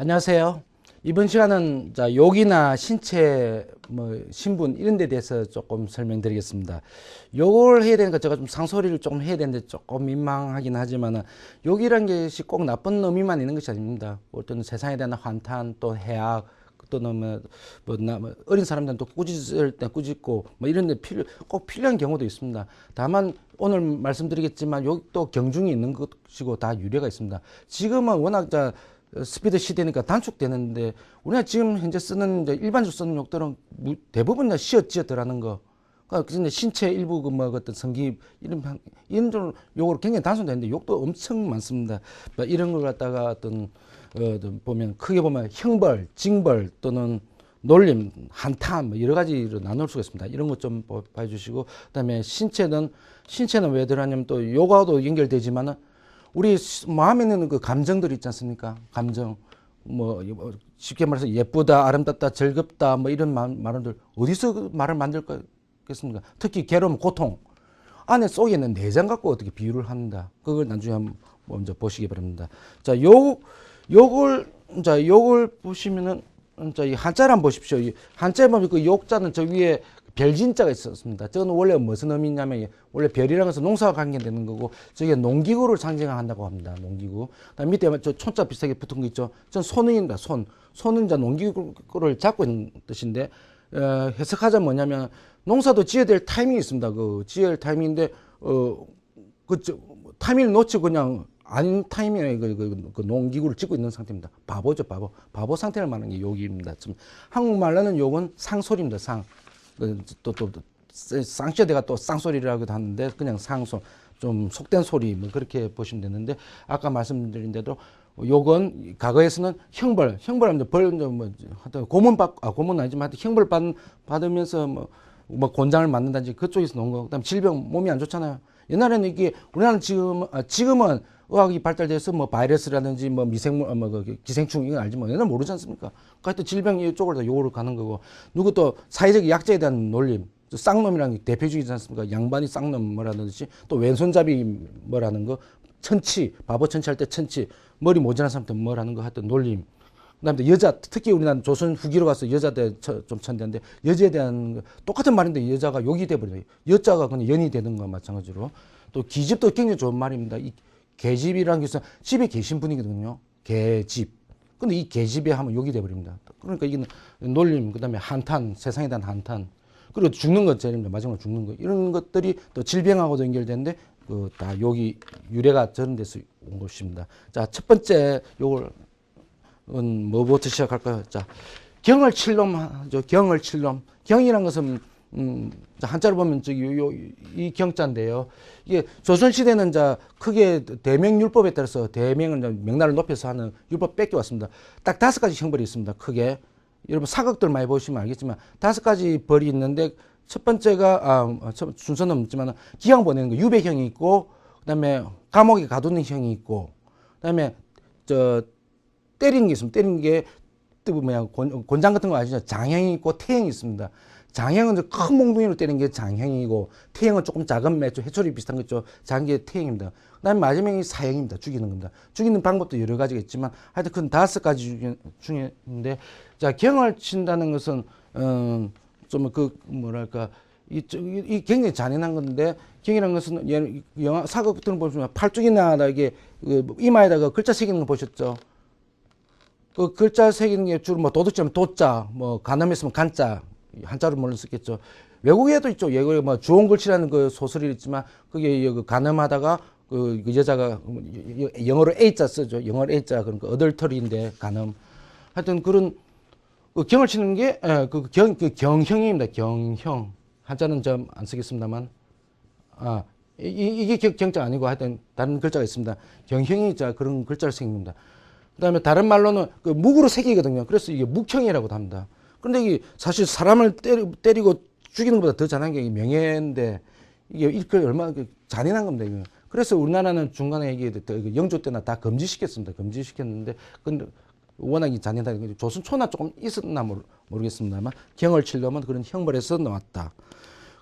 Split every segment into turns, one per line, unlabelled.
안녕하세요. 이번 시간은 욕이나 신체, 신분 이런 데 대해서 조금 설명드리겠습니다. 욕을 해야 되니까 제가 좀 상소리를 조금 해야 되는데 조금 민망하긴 하지만은 욕이란 것이 꼭 나쁜 의미만 있는 것이 아닙니다. 어떤 세상에 대한 환탄 또 해악 또는 어린 사람들은 또 꾸짖을 때 꾸짖고 이런 데 꼭 필요한 경우도 있습니다. 다만 오늘 말씀드리겠지만 욕도 경중이 있는 것이고 다 유래가 있습니다. 지금은 워낙 스피드 시대니까 단축되는데 우리가 지금 현재 쓰는 일반적으로 쓰는 욕들은 대부분 시어찌어들하는 거. 그러니까 신체 일부 어떤 성기 이런 좀 욕으로 굉장히 단순되는데 욕도 엄청 많습니다. 이런 걸 갖다가 보면 크게 보면 형벌, 징벌 또는 놀림, 한탄 여러 가지로 나눌 수가 있습니다. 이런 것 좀 봐주시고 그다음에 신체는 왜 들어가냐면 또 욕하고도 연결되지만은 우리 마음에 있는 그 감정들 있지 않습니까? 감정 쉽게 말해서 예쁘다, 아름답다, 즐겁다 이런 말들 어디서 그 말을 만들겠습니까? 특히 괴로움, 고통 안에 속에 있는 내장 갖고 어떻게 비유를 한다. 그걸 나중에 한번 먼저 보시기 바랍니다. 욕을 보시면은 이 한자를 한번 보십시오. 한자에 보면 그 욕자는 저 위에 별진자가 있었습니다. 저는 원래 무슨 의미냐면 원래 별이라는 것은 농사와 관계되는 거고 저게 농기구를 상징한다고 합니다. 농기구. 그다음 밑에 저 촌자 비슷하게 붙은 거 있죠. 전 손은입니다. 손은 이제 농기구를 잡고 있는 뜻인데 해석하자면 뭐냐면 농사도 지어야 될 타이밍이 있습니다. 그 지어야 할 타이밍인데 타이밍을 놓치고 그냥 아닌 타이밍에 그 농기구를 찍고 있는 상태입니다. 바보죠, 바보. 바보 상태를 말하는 게 욕입니다. 한국말로는 욕은 상소리입니다. 쌍시대가 또 쌍소리라고도 하는데 그냥 상소 좀 속된 소리 그렇게 보시면 되는데 아까 말씀드린 대로 욕은 과거에서는 형벌하면 하여튼 고문 아니지만 하여튼 형벌 받으면서 곤장을 맞는다든지 그쪽에서 놓은 거. 그다음 질병 몸이 안 좋잖아요. 옛날에는 이게 우리나라는 지금은 의학이 발달돼서 바이러스라든지 미생물 기생충 이건 알지만 옛날 모르지 않습니까? 하여튼 질병 이쪽으로 다 요구를 가는 거고 누구 또 사회적 약자에 대한 놀림 쌍놈이라는 게 대표적이지 않습니까? 양반이 쌍놈 뭐라든지 또 왼손잡이 뭐라는 거 천치 바보 천치 할 때 천치 머리 모자란 사람한테 뭐라는 거 하여튼 놀림. 그다음에 여자 특히 우리나라 조선 후기로 가서 여자들 좀 천대인데 여자에 대한 똑같은 말인데 여자가 욕이 돼버려요. 여자가 그냥 연이 되는 거와 마찬가지로 또 기집도 굉장히 좋은 말입니다. 이 계집이라는 것은 집에 계신 분이거든요. 계집. 근데 이 계집에 하면 욕이 돼버립니다. 그러니까 이게 놀림, 그 다음에 한탄, 세상에 대한 한탄. 그리고 죽는 것, 제일입니다. 마지막으로 죽는 것. 이런 것들이 또 질병하고도 연결되는데, 다 욕이, 유래가 저런 데서 온 것입니다. 자, 첫 번째 욕을, 뭐부터 시작할까요? 자, 경을 칠놈 하죠. 경을 칠놈. 경이란 것은 한자로 보면 이 경자인데요. 이게 조선시대는 크게 대명율법에 따라서 대명은 명나라를 높여서 하는 율법 뺏겨왔습니다. 딱 5가지 형벌이 있습니다. 크게. 여러분 사극들 많이 보시면 알겠지만 5가지 벌이 있는데 첫 번째가, 순서는 없지만 기양 보내는 거, 유배형이 있고, 그 다음에 감옥에 가두는 형이 있고, 그 다음에 때리는 게 있습니다. 때리는 게 곤장 같은 거 아시죠? 장형이 있고 태형이 있습니다. 장형은 큰 몽둥이로 때리는 게 장형이고 태형은 조금 작은 해초리 비슷한 거 있죠. 작은 게 태형입니다. 그 다음에 마지막이 사형입니다. 죽이는 겁니다. 죽이는 방법도 여러 가지가 있지만 하여튼 그 5가지 중에인데 자, 경을 친다는 것은 이 굉장히 잔인한 건데 경이라는 것은 영화 사극 같은 거 보시면 팔뚝이나 이게 이마에다가 글자 새기는 거 보셨죠? 그 글자 새기는 게 주로 도둑질하면 도자, 간음했으면 간자, 한자로 물론 썼겠죠. 외국에도 있죠. 외국에 주홍 글씨라는 그 소설이 있지만, 그게 간음하다가 그 여자가 영어로 A자 쓰죠. 영어로 A자, 그러니까 어덜터리인데 간음. 하여튼 그런 경을 치는 게, 경형입니다. 경형. 한자는 좀 안 쓰겠습니다만. 이게 경자 아니고 하여튼 다른 글자가 있습니다. 경형이 그런 글자를 새깁니다. 그 다음에 다른 말로는 묵으로 새기거든요. 그래서 이게 묵형이라고도 합니다. 그런데 이게 사실 사람을 때리고 죽이는 것보다 더 잔인한 게 명예인데 이게 얼마나 잔인한 겁니다. 이거. 그래서 우리나라는 중간에 이게 영조 때나 다 금지시켰습니다. 금지시켰는데 근데 워낙 잔인하다. 조선 초나 조금 있었나 모르겠습니다만 경을 치려면 그런 형벌에서 나왔다.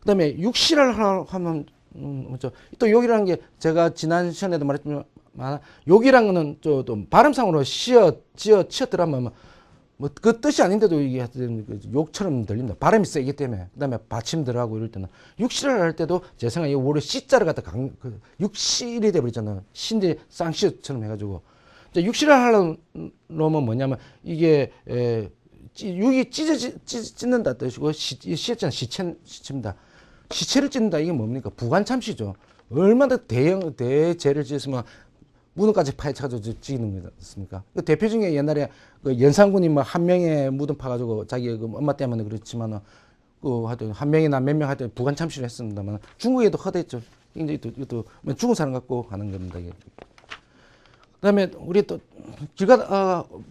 그 다음에 육시를 하면 또 욕이라는 게 제가 지난 시간에도 욕이란 거는 또 발음상으로 치었더라면 뭐 그 뜻이 아닌데도 이게 하여튼 욕처럼 들린다. 발음이 세기 때문에. 그다음에 받침 들어가고 이럴 때는 육시를 할 때도 제 생각에 오히려 시자를 갖다 육실이 돼버리잖아요. 신데 쌍시처럼 해가지고 이제 육시를 하려면 뭐냐면 이게 육이 찢는다 뜻이고 시자는 시체입니다. 시체를 찢는다 이게 뭡니까? 부관참시죠. 얼마나 대죄를 지었으면 무덤까지 파헤쳐가지고 찢는 거였습니까? 그 대표 중에 옛날에 그 연산군이 뭐 한 명의 무덤 파가지고 자기 그 엄마 때문에 그렇지만은 그 하여튼 한 명이나 몇 명 하여튼 부관참시를 했습니다만 중국에도 허대했죠. 이것도 죽은 사람 갖고 하는 겁니다. 이게. 그다음에 우리 또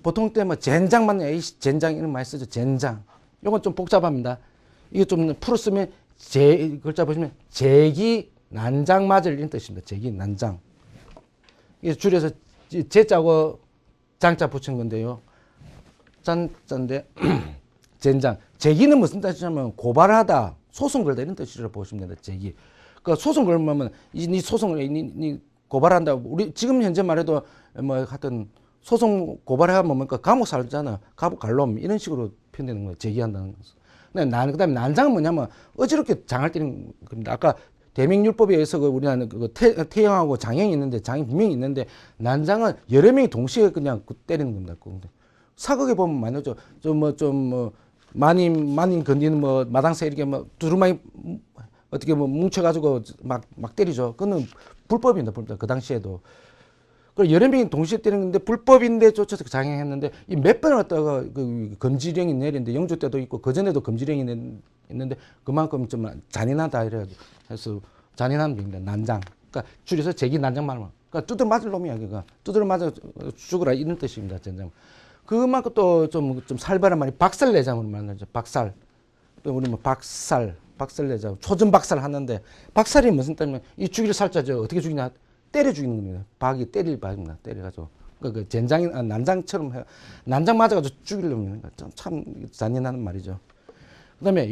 보통 때 뭐 젠장만 젠장 이런 많이 쓰죠. 젠장. 이건 좀 복잡합니다. 이거 좀 풀어 쓰면 글자 보시면 제기 난장 맞을 이런 뜻입니다. 제기 난장. 이게 줄여서 제자고 장자 붙인 건데요. 짠짠데 젠장. 제기는 무슨 뜻이냐면 고발하다, 소송 걸다 이런 뜻이라고 보시면 됩니다. 제기. 그 소송 걸면 이 소송을 고발한다. 우리 지금 현재 말해도 뭐 하여튼 소송 고발하면 뭔가 감옥 살잖아. 감옥 갈놈 이런 식으로 표현되는 거예요. 제기한다는 것은. 그다음에 난장은 뭐냐면 어지럽게 장을 때리는 겁니다. 아까 대명율법에 의해서 우리나라는 태형하고 장형이 있는데 장이 분명히 있는데 난장은 여러 명이 동시에 그냥 때리는 겁니다. 사극에 보면 많이 나오죠. 많이 건드리는 뭐 마당새 이렇게 뭐 두루마기 어떻게 뭐 뭉쳐가지고 막 때리죠. 그거는 불법입니다. 불법. 그 당시에도. 그리고 여러 명이 동시에 때리는 건데 불법인데 쫓아서 장행했는데 이 몇 번을 갖다가 그 금지령이 내렸는데 영조 때도 있고 그 전에도 금지령이 있는데 그만큼 좀 잔인하다 이래가지고 해서 잔인한 겁니다. 난장. 그러니까 줄여서 제기 난장 말만. 그러니까 두드려 맞을 놈이야. 그가 두드려 맞아 죽으라 이런 뜻입니다. 전장. 그만큼 또 좀 살벌한 말이 박살내자면 말하죠. 박살. 또 우리 뭐 박살내자. 초전 박살 하는데 박살이 무슨 뜻이냐면 이 죽이를 살자죠. 어떻게 죽이냐? 때려 죽이는 겁니다. 박이 때릴 박입니다. 때려가지고. 그 젠장이 난장처럼 해. 난장 맞아가지고 죽이려면 참 잔인한 말이죠. 그다음에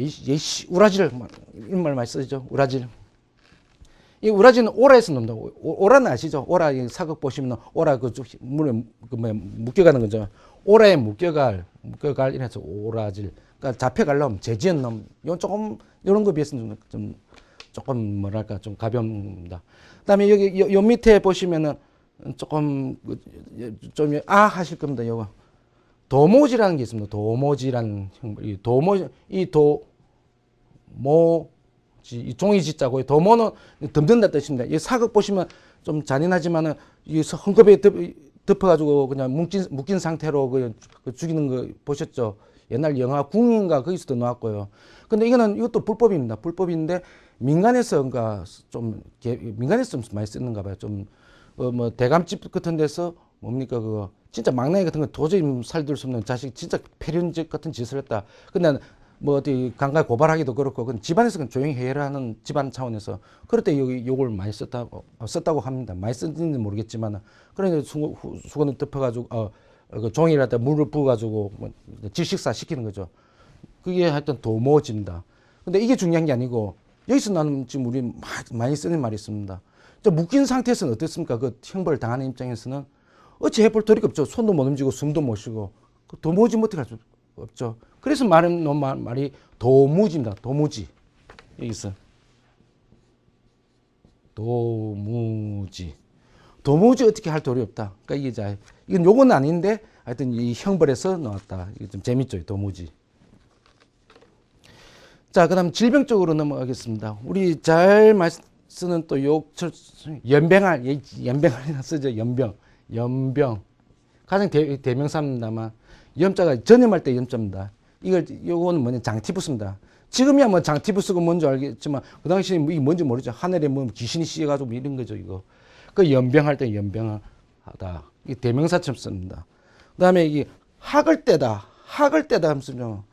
우라질 이런 말 많이 쓰죠. 우라질. 이 우라지는 오라에서 논다. 오라는 아시죠? 오라 사극 보시면 오라 그 물에 묶여가는 거죠. 오라에 묶여갈 이래서 오라질. 그러니까 잡혀가려면 제지은 놈. 이건 조금 이런 거 비해서는 좀 조금 뭐랄까 좀 가벼웁니다. 그다음에 여기 요 밑에 보시면은 조금 좀 하실 겁니다. 요거 도모지라는 게 있습니다. 도모지라는 형벌. 이 종이지자고 도모는 덤든다 뜻입니다. 이 사극 보시면 좀 잔인하지만은 이 헝겊에 덮어가지고 그냥 묶인 상태로 그 죽이는 거 보셨죠? 옛날 영화 궁인가 거기서도 나왔고요. 근데 이것도 불법입니다. 불법인데 민간에서 그러니까 좀 많이 쓰는가 봐요. 좀 뭐 대감집 같은 데서 뭡니까 그거 진짜 막내기 같은 거 도저히 살들 수 없는 자식 진짜 폐륜적 같은 짓을 했다. 근데 뭐 어디 강간 고발하기도 그렇고 그건 집안에서 그냥 조용히 해결하는 집안 차원에서 그럴 때 요걸 많이 썼다고 합니다. 많이 썼는지 모르겠지만 그러니까 수건을 덮어가지고 그 종이에다 물을 부어가지고 뭐 질식사 시키는 거죠. 그게 하여튼 도모지입니다. 근데 이게 중요한 게 아니고 여기서 나는 지금 우리 많이 쓰는 말이 있습니다. 묶인 상태에서는 어떻습니까? 그 형벌 당하는 입장에서는 어찌 해볼 도리가 없죠. 손도 못 움직이고 숨도 못 쉬고 도무지 못해 갈 수 없죠. 그래서 말이 도무지입니다. 도무지. 여기서 도무지 어떻게 할 도리 없다. 그러니까 이건 요건 아닌데 하여튼 이 형벌에서 나왔다. 이게 좀 재밌죠. 도무지. 자, 그다음 질병 쪽으로 넘어가겠습니다. 우리 잘 쓰는 또 연병이나 쓰죠. 연병. 가장 대명사입니다만 염자가 전염할 때 염자입니다. 요거는 뭐냐 장티푸스입니다. 지금이야 뭐 장티푸스가 뭔지 알겠지만 그 당시에 이게 뭔지 모르죠. 하늘에 뭐 귀신이 씌어가지고 뭐 이런 거죠. 이거. 그 연병할 때 연병하다. 이 대명사처럼 씁니다. 그다음에 이게 학을 때다 하면서요.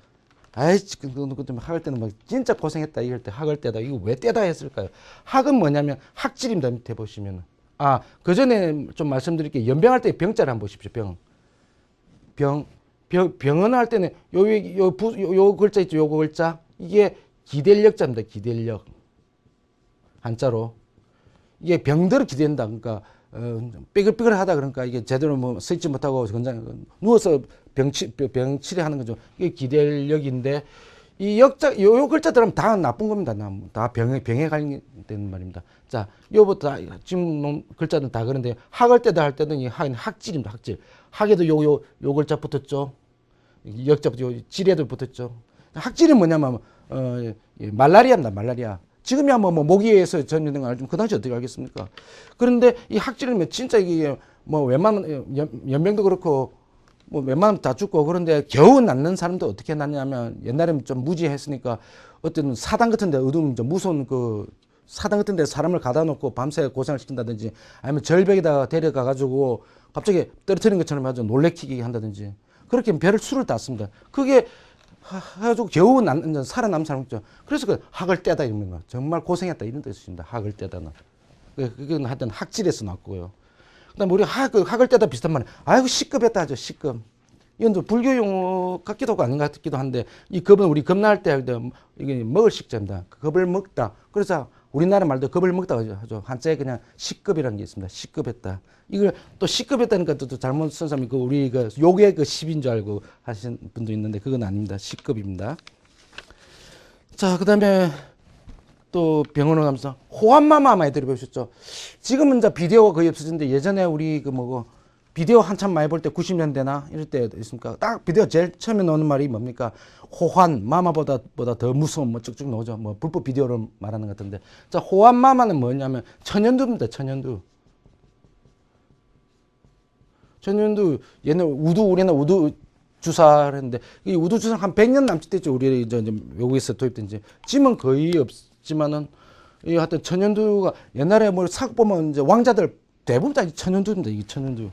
아이씨, 그때 학을 때는 막 진짜 고생했다 이럴 때 학을 때다. 이거 왜 때다 했을까요? 학은 뭐냐면 학질입니다. 밑에 보시면은. 그 전에 좀 말씀드릴게요. 연병할 때 병자를 한번 보십시오. 병언 할 때는 요 글자 있죠. 요 글자. 이게 기댈력자입니다. 기댈력. 한자로. 이게 병들어 기댄다. 그러니까 삐글삐글하다 그러니까 이게 제대로 뭐 서 있지 못하고 건장 누워서 병치레하는 거죠. 이게 기대력인데 이 요 글자들은 다 나쁜 겁니다. 다 병에 관련된 말입니다. 자, 요부터 지금 글자는 다 그런데 학을 때다 할 때는 이 학질입니다. 학질. 학에도 요 글자 붙었죠. 역자 붙었죠. 질에도 붙었죠. 학질은 뭐냐면 말라리아입니다. 말라리아. 지금이야 뭐 모기에서 전염된 거 알지만 그 당시 어떻게 알겠습니까? 그런데 이 학질이면 진짜 이게 뭐 웬만한 연병도 그렇고 뭐 웬만하면 다 죽고 그런데 겨우 낫는 사람도 어떻게 낫냐면 옛날에는 좀 무지했으니까 어떤 사당 같은 데 어두운 좀 무서운 그 사당 같은 데 사람을 가다 놓고 밤새 고생을 시킨다든지 아니면 절벽에다가 데려가 가지고 갑자기 떨어뜨리는 것처럼 아주 놀래키게 한다든지 그렇게 별을 수를 땄습니다. 그게 해가지고 겨우 살아남은 사람 있죠. 그래서 그 학을 떼다 이런 거 정말 고생했다 이런 뜻입니다. 학을 떼다는 그건 하여튼 학질에서 났고요. 그다음 우리 학을 떼다 비슷한 말이 아이고 시급했다 하죠. 시급. 이건 좀 불교 용어 같기도 하고 아닌 것 같기도 한데 이 겁은 우리 겁날 때 이게 먹을 식자입니다. 겁을 먹다. 그래서 우리나라 말도 겁을 먹다 하죠. 한자에 그냥 시급이라는 게 있습니다. 시급했다. 이걸 또 시급했다니까 또 잘못 쓴 사람이 그 우리 그 욕의 그 십인 줄 알고 하신 분도 있는데 그건 아닙니다. 시급입니다. 자, 그다음에 또 병원을 가면서 호환마마 많이 들어보셨죠? 지금은 이제 비디오가 거의 없어졌는데 예전에 우리 그 뭐고 비디오 한참 많이 볼 때 90년대나 이럴 때 있습니까? 딱 비디오 제일 처음에 나오는 말이 뭡니까? 호환 마마보다 더 무서운 뭐 쭉쭉 나오죠. 뭐 불법 비디오를 말하는 것 같은데. 자, 호환 마마는 뭐냐면 천연두입니다. 천연두. 천연두 옛날 우리는 우두 주사를 했는데 이 우두 주사 한 100년 남짓 됐죠. 우리 이제 외국에서 도입된 지. 지금은 거의 없지만은 이 하여튼 천연두가 옛날에 뭐 sak 보면 이제 왕자들 대부분 다 천연두입니다. 이게 천연두.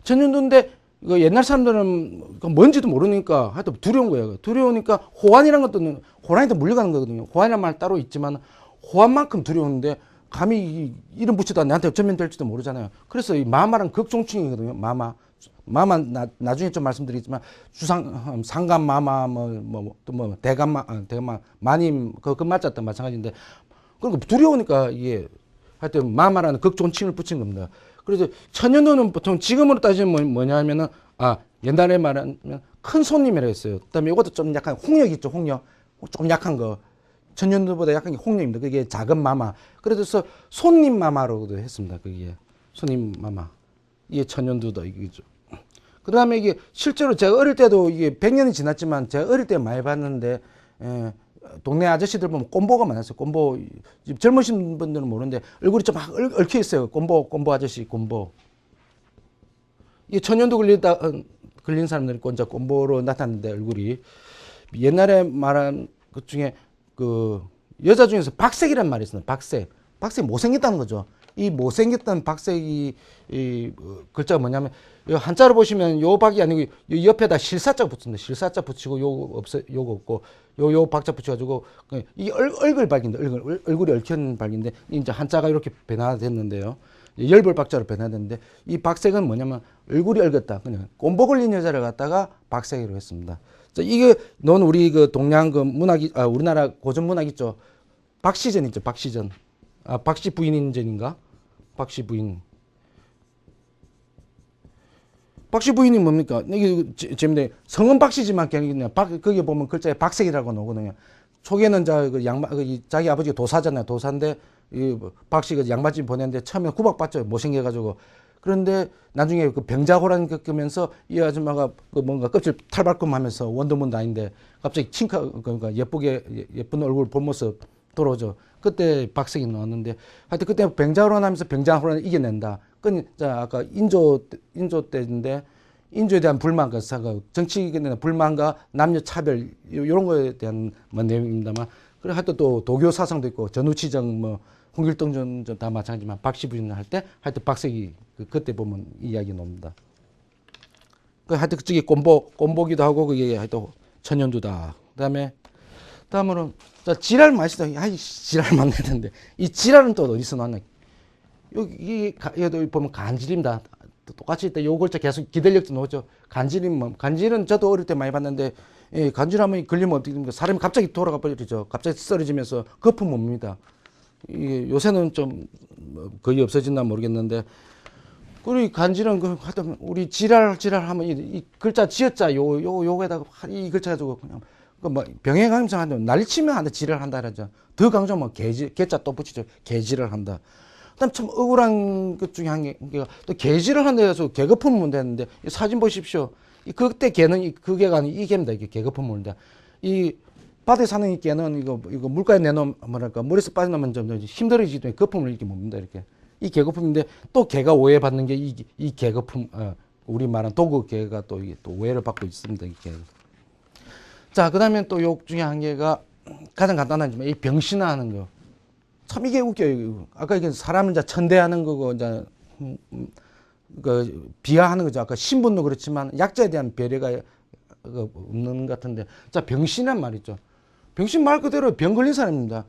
천연두인데 이거 옛날 사람들은 뭔지도 모르니까 하여튼 두려운 거예요. 두려우니까 호환이란 것도 호랑이한테 물려가는 거거든요. 호환이란 말 따로 있지만 호환만큼 두려운데 감히 이름 붙여도 나한테 전면될지도 모르잖아요. 그래서 이 마마는 극종충이거든요. 마마 나중에 좀 말씀드리겠지만 상감 마마 또 대감마 마님 그 말자도 마찬가지인데 그러니까 두려우니까 이게 하여튼 마마라는 극존칭을 붙인 겁니다. 그래서 천연두는 보통 지금으로 따지면 뭐냐면은 옛날에 말하면 큰 손님이라 했어요. 그다음에 이것도 좀 약간 홍역 있죠. 홍역 좀 약한 거 천연두보다 약한 게 홍역입니다. 그게 작은 마마. 그래서 손님 마마로도 했습니다. 그게 손님 마마. 이게 천연두다 이거죠. 그다음에 이게 실제로 제가 어릴 때도 이게 100년이 지났지만 제가 어릴 때 많이 봤는데 동네 아저씨들 보면 꼼보가 많았어요. 꼼보 젊으신 분들은 모르는데 얼굴이 좀 막 얽혀 있어요. 꼼보 아저씨 꼼보. 이 천연두 걸린 사람들이 이제 꼼보로 나타났는데 얼굴이 옛날에 말한 것 중에 그 여자 중에서 박색이라는 말이 있어요. 박색 못생겼다는 거죠. 이 못생겼다는 박색이 이 글자가 뭐냐면 한자로 보시면 요 박이 아니고 요 옆에다 실사자 붙습니다. 실사자 붙이고 요거 없고 요 박자 붙여가지고 이게 얼굴 박인데 얼굴이 얽힌 박인데 이제 한자가 이렇게 변화됐는데요. 열벌 박자로 변화됐는데 이 박색은 뭐냐면 얼굴이 얽었다. 그냥 꼼보 걸린 여자를 갖다가 박색이라고 했습니다. 자, 이게 넌 우리 그 동양 그 문학이 우리나라 고전 문학 있죠. 박시전 있죠. 박시전. 박씨 부인인전인가? 박씨 부인. 박씨 부인이 뭡니까? 이게 재밌네. 성은 박씨지만 그냥 거기 보면 글자에 박색이라고 나오거든요. 초기에는 자기 아버지가 도사잖아요. 도사인데 이 박씨가 양반집 보냈는데 처음에 구박받죠. 못생겨가지고. 그런데 나중에 그 병자호란 겪으면서 이 아줌마가 그 뭔가 껍질 탈발끔 하면서 원더문도 아닌데 갑자기 그러니까 예쁜 얼굴 본 모습 들어오죠. 그때 박색이 나왔는데 하여튼 그때 병자호란 하면서 병자호란을 이겨낸다. 자, 아까 인조 때인데 인조에 대한 불만, 정치에 대한 불만과 남녀 차별 이런 거에 대한 내용입니다만 그래 하여튼 또 도교 사상도 있고 전우치정 홍길동전 다 마찬가지지만 박씨 부인을 할 때 하여튼 박색이 그때 보면 이야기 나옵니다. 하여튼 그쪽이 꼼보기도 하고 그게 하여튼 천연두다. 다음으로는 자, 지랄 맛이다. 지랄 만나는데 이 지랄은 또 어디서 나왔나? 여기 보면 간질입니다. 똑같이 요 글자 계속 기들력도 나오죠. 간질은 저도 어릴 때 많이 봤는데 간질하면 걸리면 어떻게 됩니까? 사람이 갑자기 돌아가 버리죠. 갑자기 쓰러지면서 거품 옵니다. 이게 요새는 좀 거의 없어졌나 모르겠는데, 우리 간지는 그 하여튼 우리 지랄하면 이 글자 지었자 요거에다가 이 글자 가지고 그냥 그뭐 병행하면서 하면 난리치면 한다 지랄한다 그러죠. 더 강조하면 개자 또 붙이죠. 개지랄 한다. 그다음 참 억울한 것 중에 한 개가 또 개지랄 한다 해서 개거품을 되는데 사진 보십시오. 그때 개는 그 개가 아니 이 개입니다. 이게 개거품물인데 이 바다에 사는 이 개는 이거 물가에 내놓으면 뭐랄까 물에서 빠져나면 좀 힘들어지기 때문에 거품을 이렇게 뭡니다. 이렇게. 이 개거품인데 또 개가 오해받는 게 이 개거품, 우리 말한 도구 개가 또 이게 또 오해를 받고 있습니다. 이게. 자, 그 다음에 또 욕 중에 한 개가 가장 간단하지만 이 병신화하는 거. 참 이게 웃겨요. 아까 이게 사람을 이제 천대하는 거고, 이제, 비하하는 거죠. 아까 신분도 그렇지만 약자에 대한 배려가 없는 것 같은데. 자, 병신한 말이죠. 병신 말 그대로 병 걸린 사람입니다.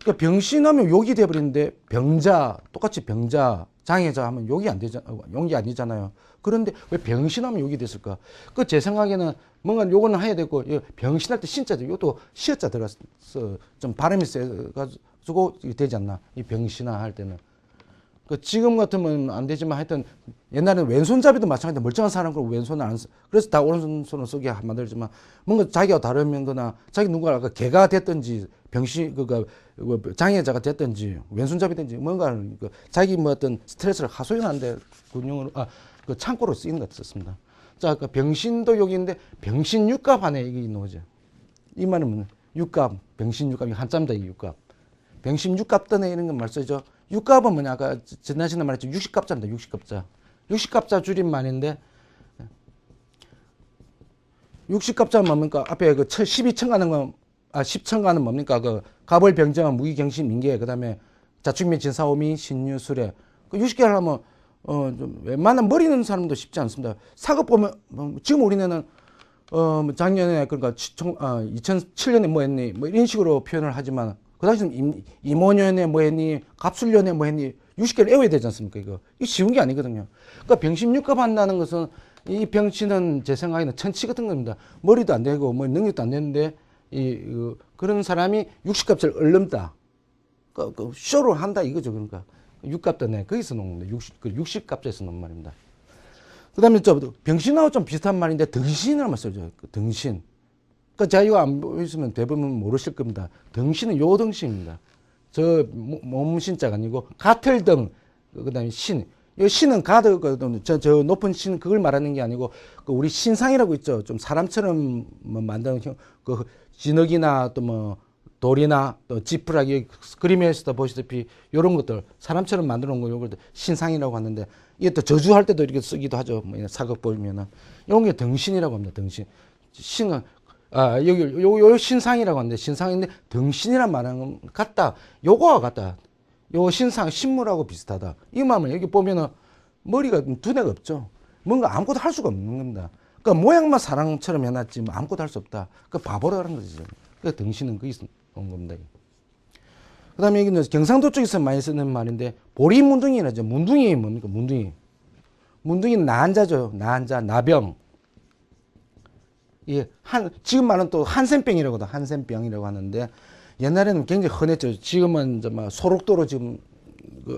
그러니까 병신하면 욕이 돼버리는데 병자 똑같이 병자 장애자 하면 욕이 안 되잖아, 욕이 아니잖아요. 그런데 왜 병신하면 욕이 됐을까? 그 제 생각에는 뭔가 욕은 해야 되고 병신할 때 신자죠. 이것도 시어자 들어가서 좀 발음이 세가지고 되지 않나? 이 병신화 할 때는. 그 지금 같으면 안 되지만 하여튼 옛날에는 왼손잡이도 마찬가지로 멀쩡한 사람은 왼손을 안 써. 그래서 다 오른손을 쓰게 만들지만 뭔가 자기가 다르면 거나 자기 누군가 개가 됐든지 병신 장애자가 됐든지 왼손잡이든지 뭔가 자기 뭐 어떤 스트레스를 하소연하는데 군용으로 그 창고로 쓰이는 것 같았습니다. 자, 그 병신도 여기인데 병신 육갑 안에 이게 있는 거죠. 이 말은 뭐냐? 육갑, 병신 육갑이 한자입니다. 이 육갑. 병신 육갑 떠내 이런 건 말 쓰죠. 육갑은 뭐냐? 아까 지난 시간에 말했죠. 60갑자입니다. 60갑자. 60갑자 줄임말인데 60갑자는 뭡니까? 앞에 그 12층가는 건 10층가는 뭡니까? 그 갑을 병정한 무기경신 민계 그다음에 자축미 진사오미 신유술에 그 60개 하려면 좀 웬만한 머리는 사람도 쉽지 않습니다. 사급 보면 지금 우리는 작년에 그러니까 2007년에 뭐 했니? 뭐 이런 식으로 표현을 하지만 그 당시는 임오년에 뭐 했니? 갑술년에 뭐 했니? 60개를 외워야 되지 않습니까? 이거 쉬운 게 아니거든요. 그러니까 병신육갑 한다는 것은 이 병신은 제 생각에는 천치 같은 겁니다. 머리도 안 되고 뭐 능력도 안 되는데 그런 사람이 60갑자를 얼른다. 쇼를 한다 이거죠. 그러니까 육갑다네 거기서 놓은 겁니다. 60갑자에서 놓은 말입니다. 그다음에 병신하고 좀 비슷한 말인데 덩신이라는 말 쓰죠. 덩신. 그러니까 제가 이거 안 보시면 대부분 모르실 겁니다. 덩신은 요 덩신입니다. 저 몸신자가 아니고 가틀등 그다음에 신. 이 신은 가드 저 높은 신 그걸 말하는 게 아니고 우리 신상이라고 있죠. 좀 사람처럼 만드는 그 진흙이나 또 뭐 돌이나 또 지푸라기 그림에서도 보시다시피 이런 것들 사람처럼 만들어 놓은 거 요걸 신상이라고 하는데 이게 또 저주할 때도 이렇게 쓰기도 하죠. 뭐 사극 보면은 이런 게 덩신이라고 합니다. 덩신. 신은 여기 요 신상이라고 하는데 신상인데 덩신이란 말은 같다. 요거와 같다. 요 신상 신물하고 비슷하다. 이 말은 여기 보면은 머리가 두뇌가 없죠. 뭔가 아무것도 할 수가 없는 겁니다. 그러니까 모양만 사람처럼 해놨지 뭐 아무것도 할 수 없다. 그 바보라는 거죠. 그 덩신은 거기서 온 겁니다. 그다음에 여기는 경상도 쪽에서 많이 쓰는 말인데 보리문둥이라죠. 문둥이 뭡니까? 문둥이. 문둥이는 나한자죠. 나한자, 나병. 예, 지금 말은 또 한센병이라고도 한센병이라고 하는데 옛날에는 굉장히 흔했죠. 지금은 이제 막 소록도로 지금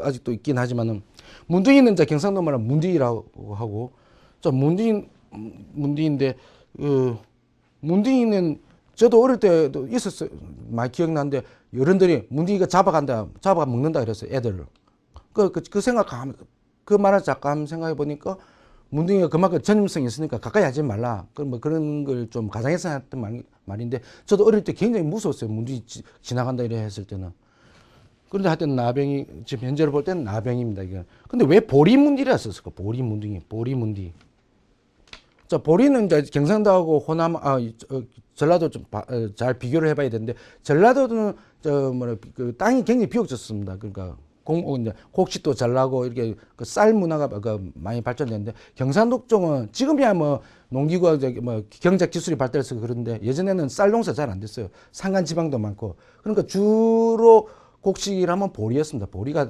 아직도 있긴 하지만은 문둥이는 이제 경상도 말은 문둥이라고 하고 저 문둥이인데 문둥이는 저도 어릴 때도 있었어요. 많이 기억나는데 어른들이 문둥이가 잡아가 먹는다 그랬어요. 애들을. 그 생각 그 말을 잠깐 생각해 보니까 문둥이가 그만큼 전염성이 있으니까 가까이 하지 말라. 뭐 그런 걸 좀 가정해서 했던 말인데 저도 어릴 때 굉장히 무서웠어요. 문둥이 지나간다 이래 했을 때는. 그런데 하여튼 나병이 지금 현재로 볼 때는 나병입니다. 이게. 근데 왜 보리문디라 썼을까? 보리문디. 자, 보리는 이제 경상도하고 호남, 전라도 좀 잘 비교를 해봐야 되는데 전라도는 그 땅이 굉장히 비옥졌습니다. 그러니까 이제 곡식도 잘 나고 이렇게 그 쌀 문화가 많이 발전됐는데 경상도 쪽은 지금이야 뭐 농기구가 뭐 경작 기술이 발달해서 그런데 예전에는 쌀 농사 잘 안 됐어요. 산간 지방도 많고 그러니까 주로 곡식이라면 보리였습니다. 보리가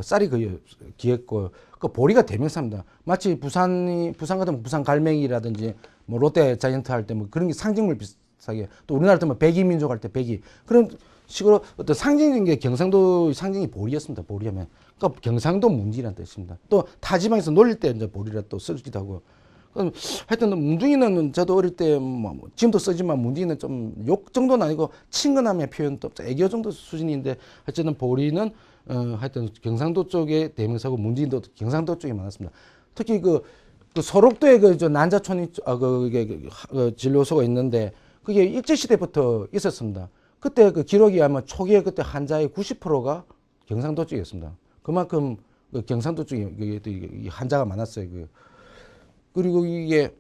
쌀이 거의 귀했고 그 보리가 대명사입니다. 마치 부산 같은 부산 갈매기라든지 뭐 롯데 자이언트 할 때 뭐 그런 게 상징물 비슷하게 또 우리나라 때뭐 백이 민족 할 때 백이 그런 식으로 어떤 상징적인 게 경상도 상징이 보리였습니다. 보리하면. 그러니까 경상도 문지라는 뜻입니다. 또 타지방에서 놀릴 때 이제 보리라 또 쓰기도 하고. 그럼 하여튼 문둥이는 저도 어릴 때 뭐 지금도 쓰지만 문둥이는 좀 욕 정도는 아니고 친근함의 표현 또 애교 정도 수준인데 어쨌든 보리는 하여튼 경상도 쪽의 대명사고 문둥이도 경상도 쪽에 많았습니다. 특히 그 소록도에 저 난자촌이 진료소가 있는데 그게 일제 시대부터 있었습니다. 그때 그 기록이 아마 초기에 그때 환자의 90%가 경상도 쪽이었습니다. 그만큼 그 경상도 쪽에 환자가 많았어요. 그리고 이게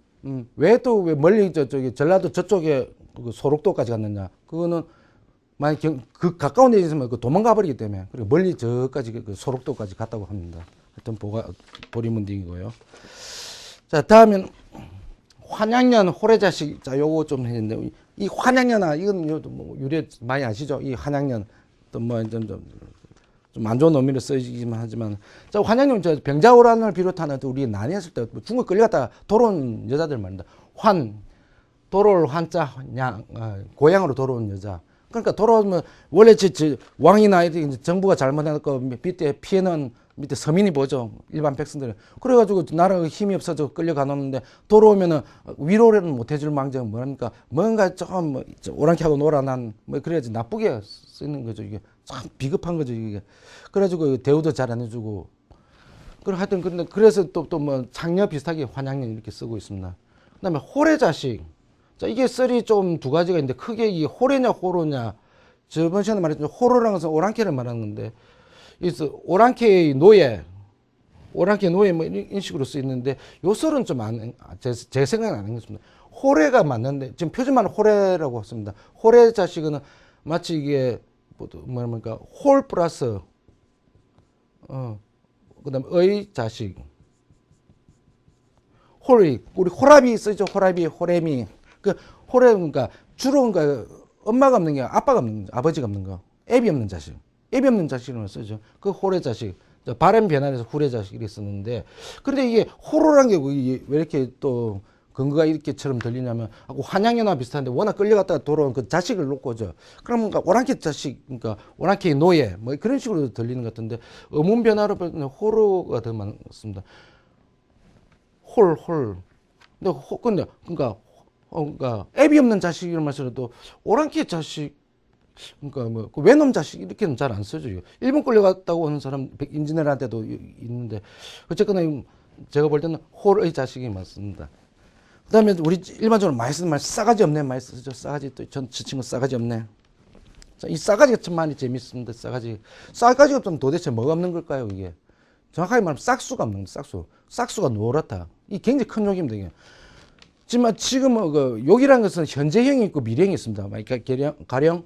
왜 멀리 저기 전라도 저쪽에 그 소록도까지 갔느냐? 그거는 만약 그 가까운 데 있으면 그 도망가 버리기 때문에 그리고 멀리 저까지 그 소록도까지 갔다고 합니다. 하여튼 보리문딩이고요. 자, 다음엔 환양년 호래자식. 자, 요거 좀 했는데 이 환양년아 이건 뭐 유래 많이 아시죠? 이 환양년 또 뭐 좀 안 좋은 의미로 쓰이기만 하지만 자, 환양년 저 병자호란을 비롯하는 우리 난이었을 때 중국 끌려갔다가 돌아온 여자들 말입니다. 돌아올 환자 고향으로 돌아온 여자. 그러니까 돌아오면 원래 왕이나 이제 정부가 잘못해놓고 밑에 피해는 밑에 서민이 보죠. 일반 백성들은. 그래가지고 나라가 힘이 없어서 끌려가놓는데 돌아오면은 위로는 못 해줄 망정 뭐랍니까? 뭔가 조금 뭐 오랑캐하고 놀아난 뭐 그래야지 나쁘게 쓰는 거죠. 이게 참 비겁한 거죠. 이게. 그래가지고 대우도 잘 안 해주고. 하여튼 그래서 또 뭐 창녀 비슷하게 환양년 이렇게 쓰고 있습니다. 그다음에 호래자식. 자, 이게 썰이 좀 두 가지가 있는데 크게 이 호래냐 호로냐. 저번 시간에 말했죠. 호로라는 것은 오랑캐를 말하는 건데. 그래서 오랑캐의 노예 뭐 이런 식으로 쓰이는데 요 썰은 좀 제 생각은 아닌 것 같습니다. 호래가 맞는데 지금 표준말 호래라고 했습니다. 호래 자식은 마치 이게 뭐랄까 홀 플러스 그다음에 의 자식 우리 호랍이 쓰죠. 호래미 그 호래 그러니까 주로 그러니까 엄마가 없는 게 아빠가 없는 거, 아버지가 없는 거, 애비 없는 자식. 애비 없는 자식으로 쓰죠. 그 호래 자식. 발음 변환해서 후래 자식 이렇게 쓰는데, 그런데 이게 호로란 게 왜 이렇게 또 근거가 이렇게처럼 들리냐면, 환양연화 비슷한데 워낙 끌려갔다가 돌아온 그 자식을 놓고죠. 그러면 오랑캐 자식, 그러니까 오랑캐의 노예, 뭐 그런 식으로 들리는 것 같은데, 어문 변화로 보면 호로가 더 많습니다. 근데 그러니까 애비 없는 자식이란 말씀으로도 오랑캐 자식, 그러니까 뭐 외놈 자식 이렇게는 잘 안 써죠. 일본 끌려갔다고 하는 사람 인지네한테도 있는데 어쨌거나 제가 볼 때는 홀의 자식이 맞습니다. 그다음에 우리 일반적으로 많이 쓰는 말 싸가지 없네 많이 쓰죠. 싸가지 또 저 친구 싸가지 없네. 자, 이 싸가지가 참 많이 재밌습니다. 싸가지가 없으면 도대체 뭐가 없는 걸까요? 이게 정확하게 말하면 싹수가 없는 거예요. 싹수가 노랗다. 이 굉장히 큰 욕입니다. 이게. 지금 그 욕이라는 것은 현재형이 있고 미래형이 있습니다. 그러니까 가령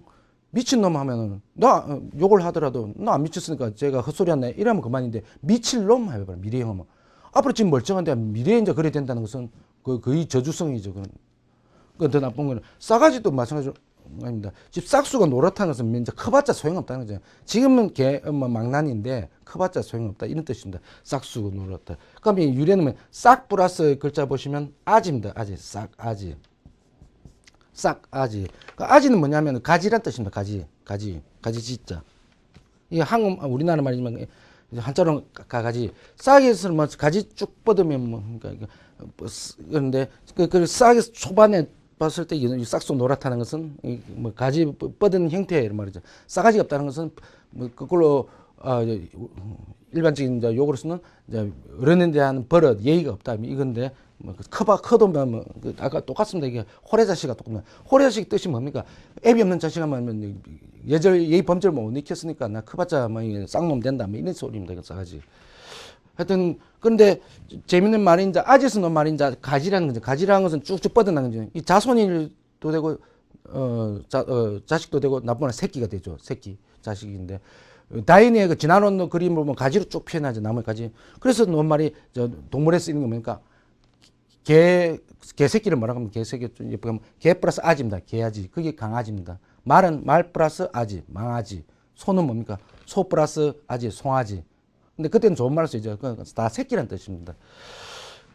미친놈 하면은, 나 욕을 하더라도, 나 안 미쳤으니까 제가 헛소리 한다. 이러면 그만인데, 미칠놈 해봐라, 미래형 하면. 앞으로 지금 멀쩡한데, 미래에 이제 그래 된다는 것은 거의 저주성이죠. 그건 더 나쁜 거는. 싸가지도 마찬가지로, 아닙니다. 지금 싹수가 노랗다는 것은 이제 커봤자 소용없다는 거죠. 지금은 망난인데, 커봤자 소용없다. 이런 뜻입니다. 싹수가 노랗다. 그럼 유래는 싹 플러스 글자 보시면, 아지입니다. 아지. 싹아지. 아지는 뭐냐면 가지란 뜻입니다. 가지 짓자. 이게 우리나라 말이지만 한자로 가지. 싹에서는 뭐 가지 쭉 뻗으면 뭐 그러니까 그런데 그 싹에서 초반에 봤을 때 이 싹수 노랗다는 것은 뭐 가지 뻗은 형태의 말이죠. 싸가지가 없다는 것은 뭐 그걸로 일반적인 이제 욕으로서는 이제 어른에 대한 버릇, 예의가 없다. 이건데 뭐 커도 뭐 아까 똑같습니다. 이게 호래자식과 똑같습니다. 호래자식 뜻이 뭡니까? 애비 없는 자식 하면 예의 범죄를 못 익혔으니까 나 커봤자 뭐 쌍놈 된다. 뭐 이런 소리입니다. 이거 싸가지. 하여튼 그런데 재밌는 말이 이제 아지에서 놓은 말이 이제 가지라는 거죠. 가지라는 것은 쭉쭉 뻗어나는 거죠. 이 자손일도 되고 자식도 되고 나쁜 새끼가 되죠. 새끼 자식인데. 다인의 그 지나놓은 그림을 보면 가지로 쭉 표현하죠. 나무의 가지. 그래서 놓은 말이 동물에 쓰이는 거 뭡니까? 개새끼를 뭐라고 하면 개새끼, 개 플러스 아지입니다. 개아지. 그게 강아지입니다. 말은 말 플러스 아지, 망아지. 소는 뭡니까? 소 플러스 아지, 송아지. 근데 그때는 좋은 말을 쓰죠. 다 새끼란 뜻입니다.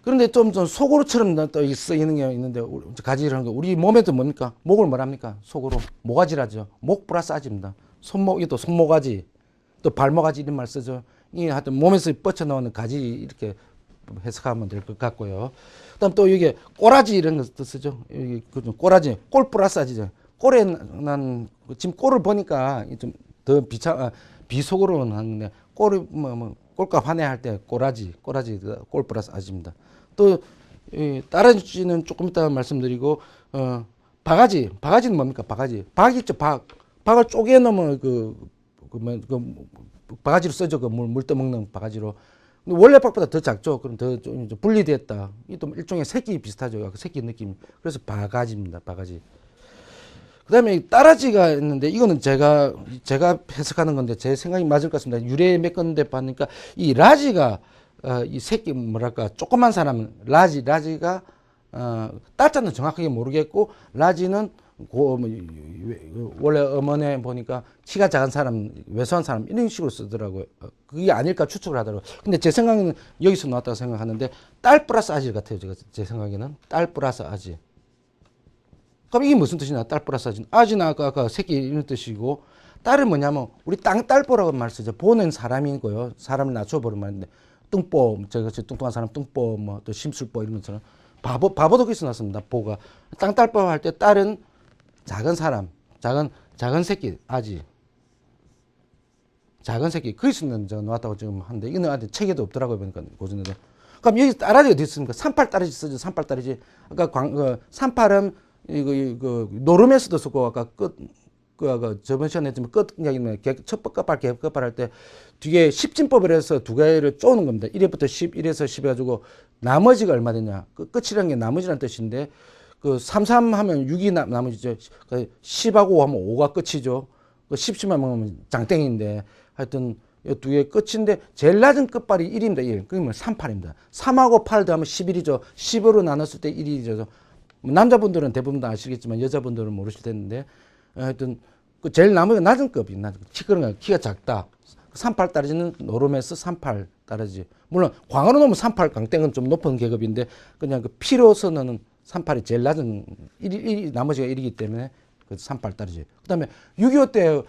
그런데 좀 속으로처럼 또 쓰이는 게 있는데, 가지라는 거, 우리 몸에도 뭡니까? 목을 뭐랍니까? 속으로. 모가지라죠. 목 플러스 아지입니다. 손목, 이게 또 손모가지, 또 발모가지 이런 말 쓰죠. 이 하여튼 몸에서 뻗쳐나오는 가지 이렇게 해석하면 될 것 같고요. 그 다음 또 이게 꼬라지 이런 것도 쓰죠. 여기 꼬라지, 꼴 플러스 아지죠. 꼴에 난, 지금 꼴을 보니까 좀 더 비속어로 하는데, 꼴이 꼴값 환해할 때 꼬라지, 꼴 플러스 아지입니다. 또 따라지는 조금 이따 말씀드리고, 바가지는 뭡니까? 박 있죠. 박을 쪼개 놓으면 바가지로 쓰죠. 물 떠먹는 바가지로. 원래 박보다 더 작죠. 그럼 더 좀 분리됐다. 이 또 일종의 새끼 비슷하죠. 새끼 느낌. 그래서 바가지입니다. 바가지. 그다음에 따라지가 있는데, 이거는 제가 해석하는 건데 제 생각이 맞을 것 같습니다. 유래 몇 건데 봤으니까 이 라지가 이 새끼 뭐랄까 조그만 사람은 라지가 따자는 정확하게 모르겠고, 라지는 원래 어머니 보니까 키가 작은 사람, 왜소한 사람 이런 식으로 쓰더라고요. 그게 아닐까 추측을 하더라고요. 근데 제 생각에는 여기서 나왔다고 생각하는데, 딸 플러스 아지 같아요. 제 생각에는 딸 플러스 아지. 그럼 이게 무슨 뜻이냐? 딸 플러스 아지. 아지는 아까 새끼 이런 뜻이고, 딸은 뭐냐면 우리 딸보라고 말 쓰죠. 보는 사람이고요. 사람을 낮춰보는 말인데, 뚱보, 뚱뚱한 사람 뚱보, 뭐 또 심술보 이런 것처럼 바보도 거기서 났습니다. 보가 땅딸보 할 때 딸은 작은 사람, 작은 새끼, 아지. 작은 새끼. 거기서는 나왔다고 지금 하는데, 이거는 책에도 없더라고요. 보니까, 고전에도. 그럼 여기 따라지가 어디 있습니까? 산팔 따라지 쓰죠. 산팔 따라지. 아까 산팔은, 노름에서도 쓰고, 아까 저번 시간에 했지만 이야기는 첫 끝발, 개끝발 할 때 뒤에 10진법을 해서 두 개를 쪼는 겁니다. 1회부터 10, 1에서 10 해가지고 나머지가 얼마 되냐. 끝이라는 게 나머지라는 뜻인데, 33 하면 6이 나머지죠. 10하고 하면 5가 끝이죠. 10만 하면 장땡인데, 하여튼 두 개 끝인데, 제일 낮은 끝발이 1입니다. 1. 그러면 38입니다. 3하고 8 더하면 11이죠. 10으로 나눴을 때 1이죠. 남자분들은 대부분 다 아시겠지만 여자분들은 모르실 텐데, 하여튼 제일 나머지가 낮은 급이 키가 작다. 38 따라지는 노름에서 38 따라지. 물론 광어로 놓으면 38 강땡은 좀 높은 계급인데, 그냥 피로서는 38이 제일 낮은 나머지가 1이기 때문에 38 따라지. 그다음에 6.25 때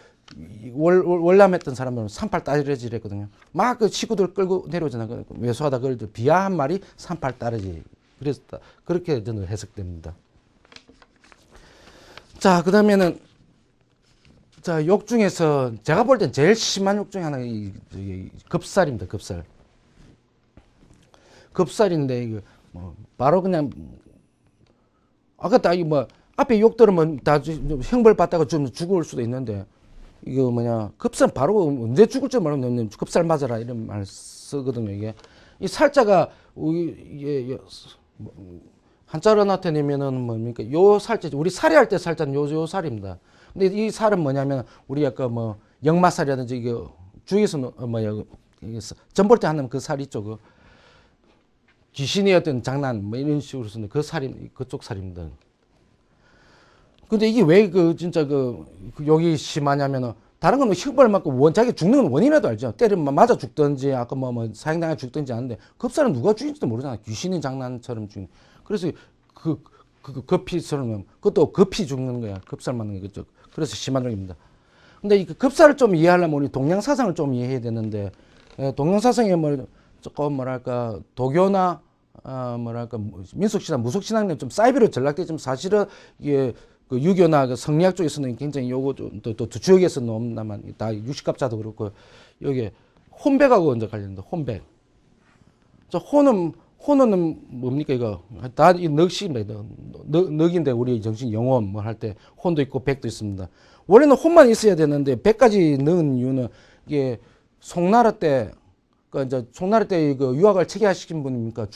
월남했던 사람들은 38 따라지를 했거든요. 막 식구들 끌고 내려오잖아요. 왜소하다 그럴 때 비하 한 마리 38 따라지. 그래서 그렇게 저는 해석됩니다. 자, 그 다음에는, 욕 중에서 제가 볼 땐 제일 심한 욕 중에 하나가 급살입니다. 급살인데, 이거 바로 그냥, 아까 다 앞에 욕 들으면 다 형벌 받다가 좀 죽을 수도 있는데, 이거 급살 바로 언제 죽을 줄 모르면 급살 맞아라 이런 말 쓰거든요. 이 살자가, 이게 한자로 나타내면은 뭡니까? 요 살자, 우리 살해할 때 살자는 요 살입니다. 근데 이 살은 뭐냐면, 우리 아까 역마살이라든지, 이게 주위에서 전볼 때 하는 그 살 있죠. 귀신이 어떤 장난, 이런 식으로 쓰는 그쪽 살입니다. 근데 이게 왜 진짜 여기 심하냐면은, 다른 건 형벌 맞고 자기 죽는 건 원인이라도 알죠. 때리면 맞아 죽든지, 아까 사형당해 죽든지 아는데, 급살은 누가 죽인지도 모르잖아. 귀신이 장난처럼 죽인. 그래서 급히처럼, 그것도 급히 죽는 거야. 급살 맞는 게 그쪽. 그래서 심한 적입니다. 근데 이 급살을 좀 이해하려면 우리 동양사상을 좀 이해해야 되는데, 동양사상에 조금 도교나, 민속신앙, 무속신앙은 좀 사이비로 전락되지만, 사실은 이게 유교나 성리학 쪽에서는 굉장히 요거 또 주역에서는 없나만, 다 육식갑자도 그렇고, 여기 혼백하고 먼저 관련된다. 혼백. 혼은 뭡니까, 이거? 다 이 넋입니다. 넋인데, 우리 정신 영혼 할 때 혼도 있고 백도 있습니다. 원래는 혼만 있어야 되는데, 백까지 넣은 이유는, 이게 송나라 때, 송나라 때 유학을 체계화시킨 분입니까?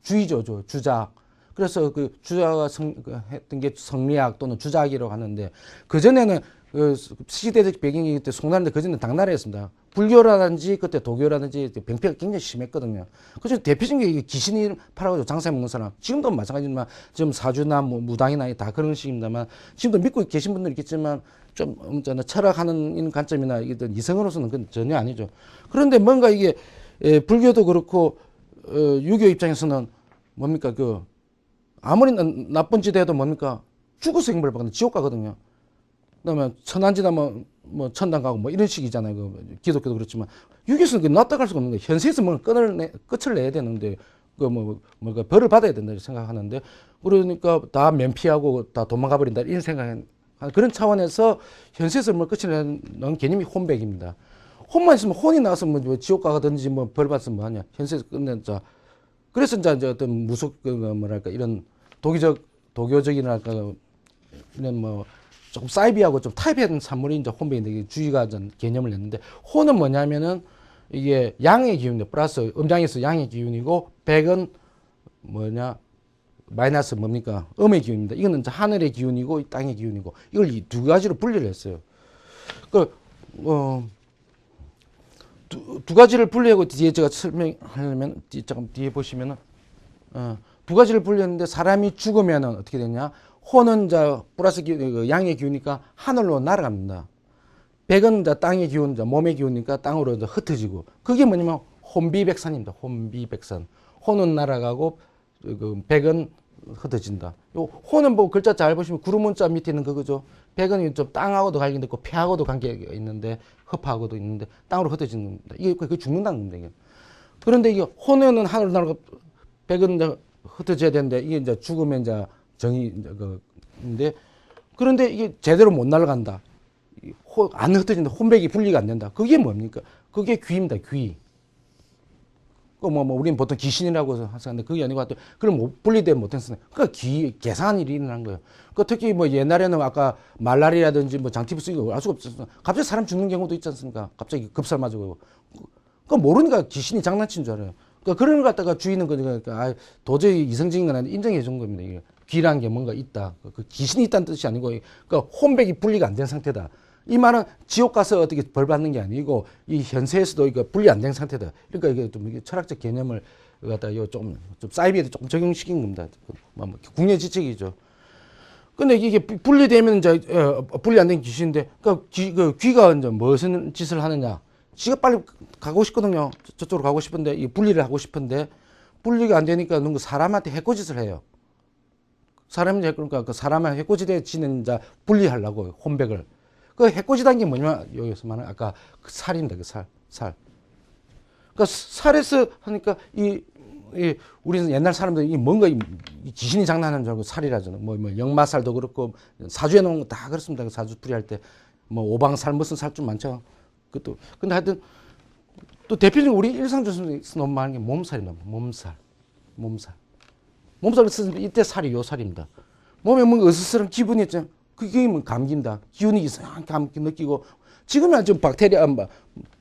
주의죠, 주작. 그래서 주자가 했던 게 성리학 또는 주작이라고 하는데, 그전에는 시대적 배경이기 때문에 송나라인데, 그전에는 당나라였습니다. 불교라든지 그때 도교라든지 병폐가 굉장히 심했거든요. 그래서 대표적인 게 귀신이 팔아가지고 장사해 먹는 사람, 지금도 마찬가지지만, 지금 사주나 무당이나 다 그런 식입니다만, 지금도 믿고 계신 분들 있겠지만, 좀 철학하는 관점이나 이성으로서는 그건 전혀 아니죠. 그런데 뭔가 이게 불교도 그렇고 유교 입장에서는 뭡니까 그 아무리 나쁜 짓 해도 뭡니까 죽어서 형벌 받는 지옥 가거든요. 그다음에 천한지나 뭐 천당 가고 뭐 이런 식이잖아요. 그 기독교도 그렇지만 유교에서는 그 놨다 갈 수가 없는 거예요. 현세에서 뭘 끝을 내야 되는데 그 벌을 받아야 된다 생각하는데 그러니까 다 면피하고 다 도망가 버린다 이런 생각 그런 차원에서 현세에서 뭘 끝을 내는 개념이 혼백입니다. 혼만 있으면 혼이 나서 뭐 지옥 가든지 뭐 벌 받으면 뭐 하냐 현세에서 끝내자. 그래서 이제 어떤 무속 뭐랄까 이런 도교적이랄까 이런 뭐 조금 사이비하고 좀 타협된 산물이 이제 혼백인데 주의가 전 개념을 냈는데 혼은 뭐냐면은 이게 양의 기운이죠. 플러스 음장에서 양의 기운이고 백은 뭐냐 마이너스 뭡니까 음의 기운입니다. 이거는 이제 하늘의 기운이고 땅의 기운이고 이걸 이 두 가지로 분리를 했어요. 두 가지를 분리하고 뒤에 제가 설명하려면 잠깐 뒤에 보시면은 두 가지를 분리했는데 사람이 죽으면은 어떻게 되냐? 혼은 이제 플러스 기운, 양의 기운이니까 하늘로 날아갑니다. 백은 이제 땅의 기운, 이제 몸의 기운이니까 땅으로 이제 흩어지고 그게 뭐냐면 혼비백산입니다. 혼비백산. 혼은 날아가고 그 백은 흩어진다. 요 혼은 뭐 글자 잘 보시면 구름문자 밑에 있는 그거죠. 백은 좀 땅하고도 관계가 있고 폐하고도 관계가 있는데 흡하고도 있는데 땅으로 흩어지는 겁니다. 이게 그 죽는다는 겁니다. 이게. 그런데 이게 혼은 하늘로 날아가고 백은 이제 흩어져야 되는데 이게 이제 죽으면 이제 정이 그인데 그런데 이게 제대로 못 날아간다. 안 흩어진다. 혼백이 분리가 안 된다. 그게 뭡니까? 그게 귀입니다. 귀. 우리는 보통 귀신이라고 하는데 그게 아니고 그럼 못 분리되면 못했으니 그러니까 계산한 일이 일어난 거예요. 특히 뭐 옛날에는 아까 말라리라든지 뭐 장티푸스 이거 알 수가 없었어요. 갑자기 사람 죽는 경우도 있지 않습니까? 갑자기 급살 맞고. 모르니까 귀신이 장난친 줄 알아요. 그런 걸 갖다가 주인은 그러니까 도저히 이성적인 건 아닌데 인정해 준 겁니다. 이게 귀라는 게 뭔가 있다. 그 귀신이 있다는 뜻이 아니고 그러니까 혼백이 분리가 안 된 상태다. 이 말은 지옥 가서 어떻게 벌 받는 게 아니고 이 현세에서도 이거 분리 안 된 상태다. 그러니까 이게 좀 철학적 개념을 갖다 좀 사이비에도 조금 적용시킨 겁니다. 국내 지책이죠. 근데 이게 분리되면 이제 분리 안 된 귀신인데 그 귀가 이제 무슨 짓을 하느냐? 지가 빨리 가고 싶거든요. 저쪽으로 가고 싶은데 이 분리를 하고 싶은데 분리가 안 되니까 누구 사람한테 해코짓을 해요. 사람이 그러니까 그 사람한테 해코짓에 지는 자 분리하려고 혼백을. 그 해코지단 게 뭐냐면 여기서 말하는 아까 그 살입니다. 그 살. 그러니까 살에서 하니까 우리는 옛날 사람들이 뭔가 이 귀신이 장난하는 줄 알고 살이라잖아요. 뭐 역마살도 그렇고 사주에 놓은 거 다 그렇습니다. 그 사주 풀이할 때 뭐 오방살 무슨 살 좀 많죠. 그것도 근데 하여튼 또 대표적으로 우리 일상적으로 너무 많은 게 몸살입니다. 몸살을 쓰는데 이때 살이 요 살입니다. 몸에 뭔가 으스스한 기분이 있죠. 그게 뭐 감기입니다. 기운이 이상한 감기 느끼고 지금은 좀 박테리아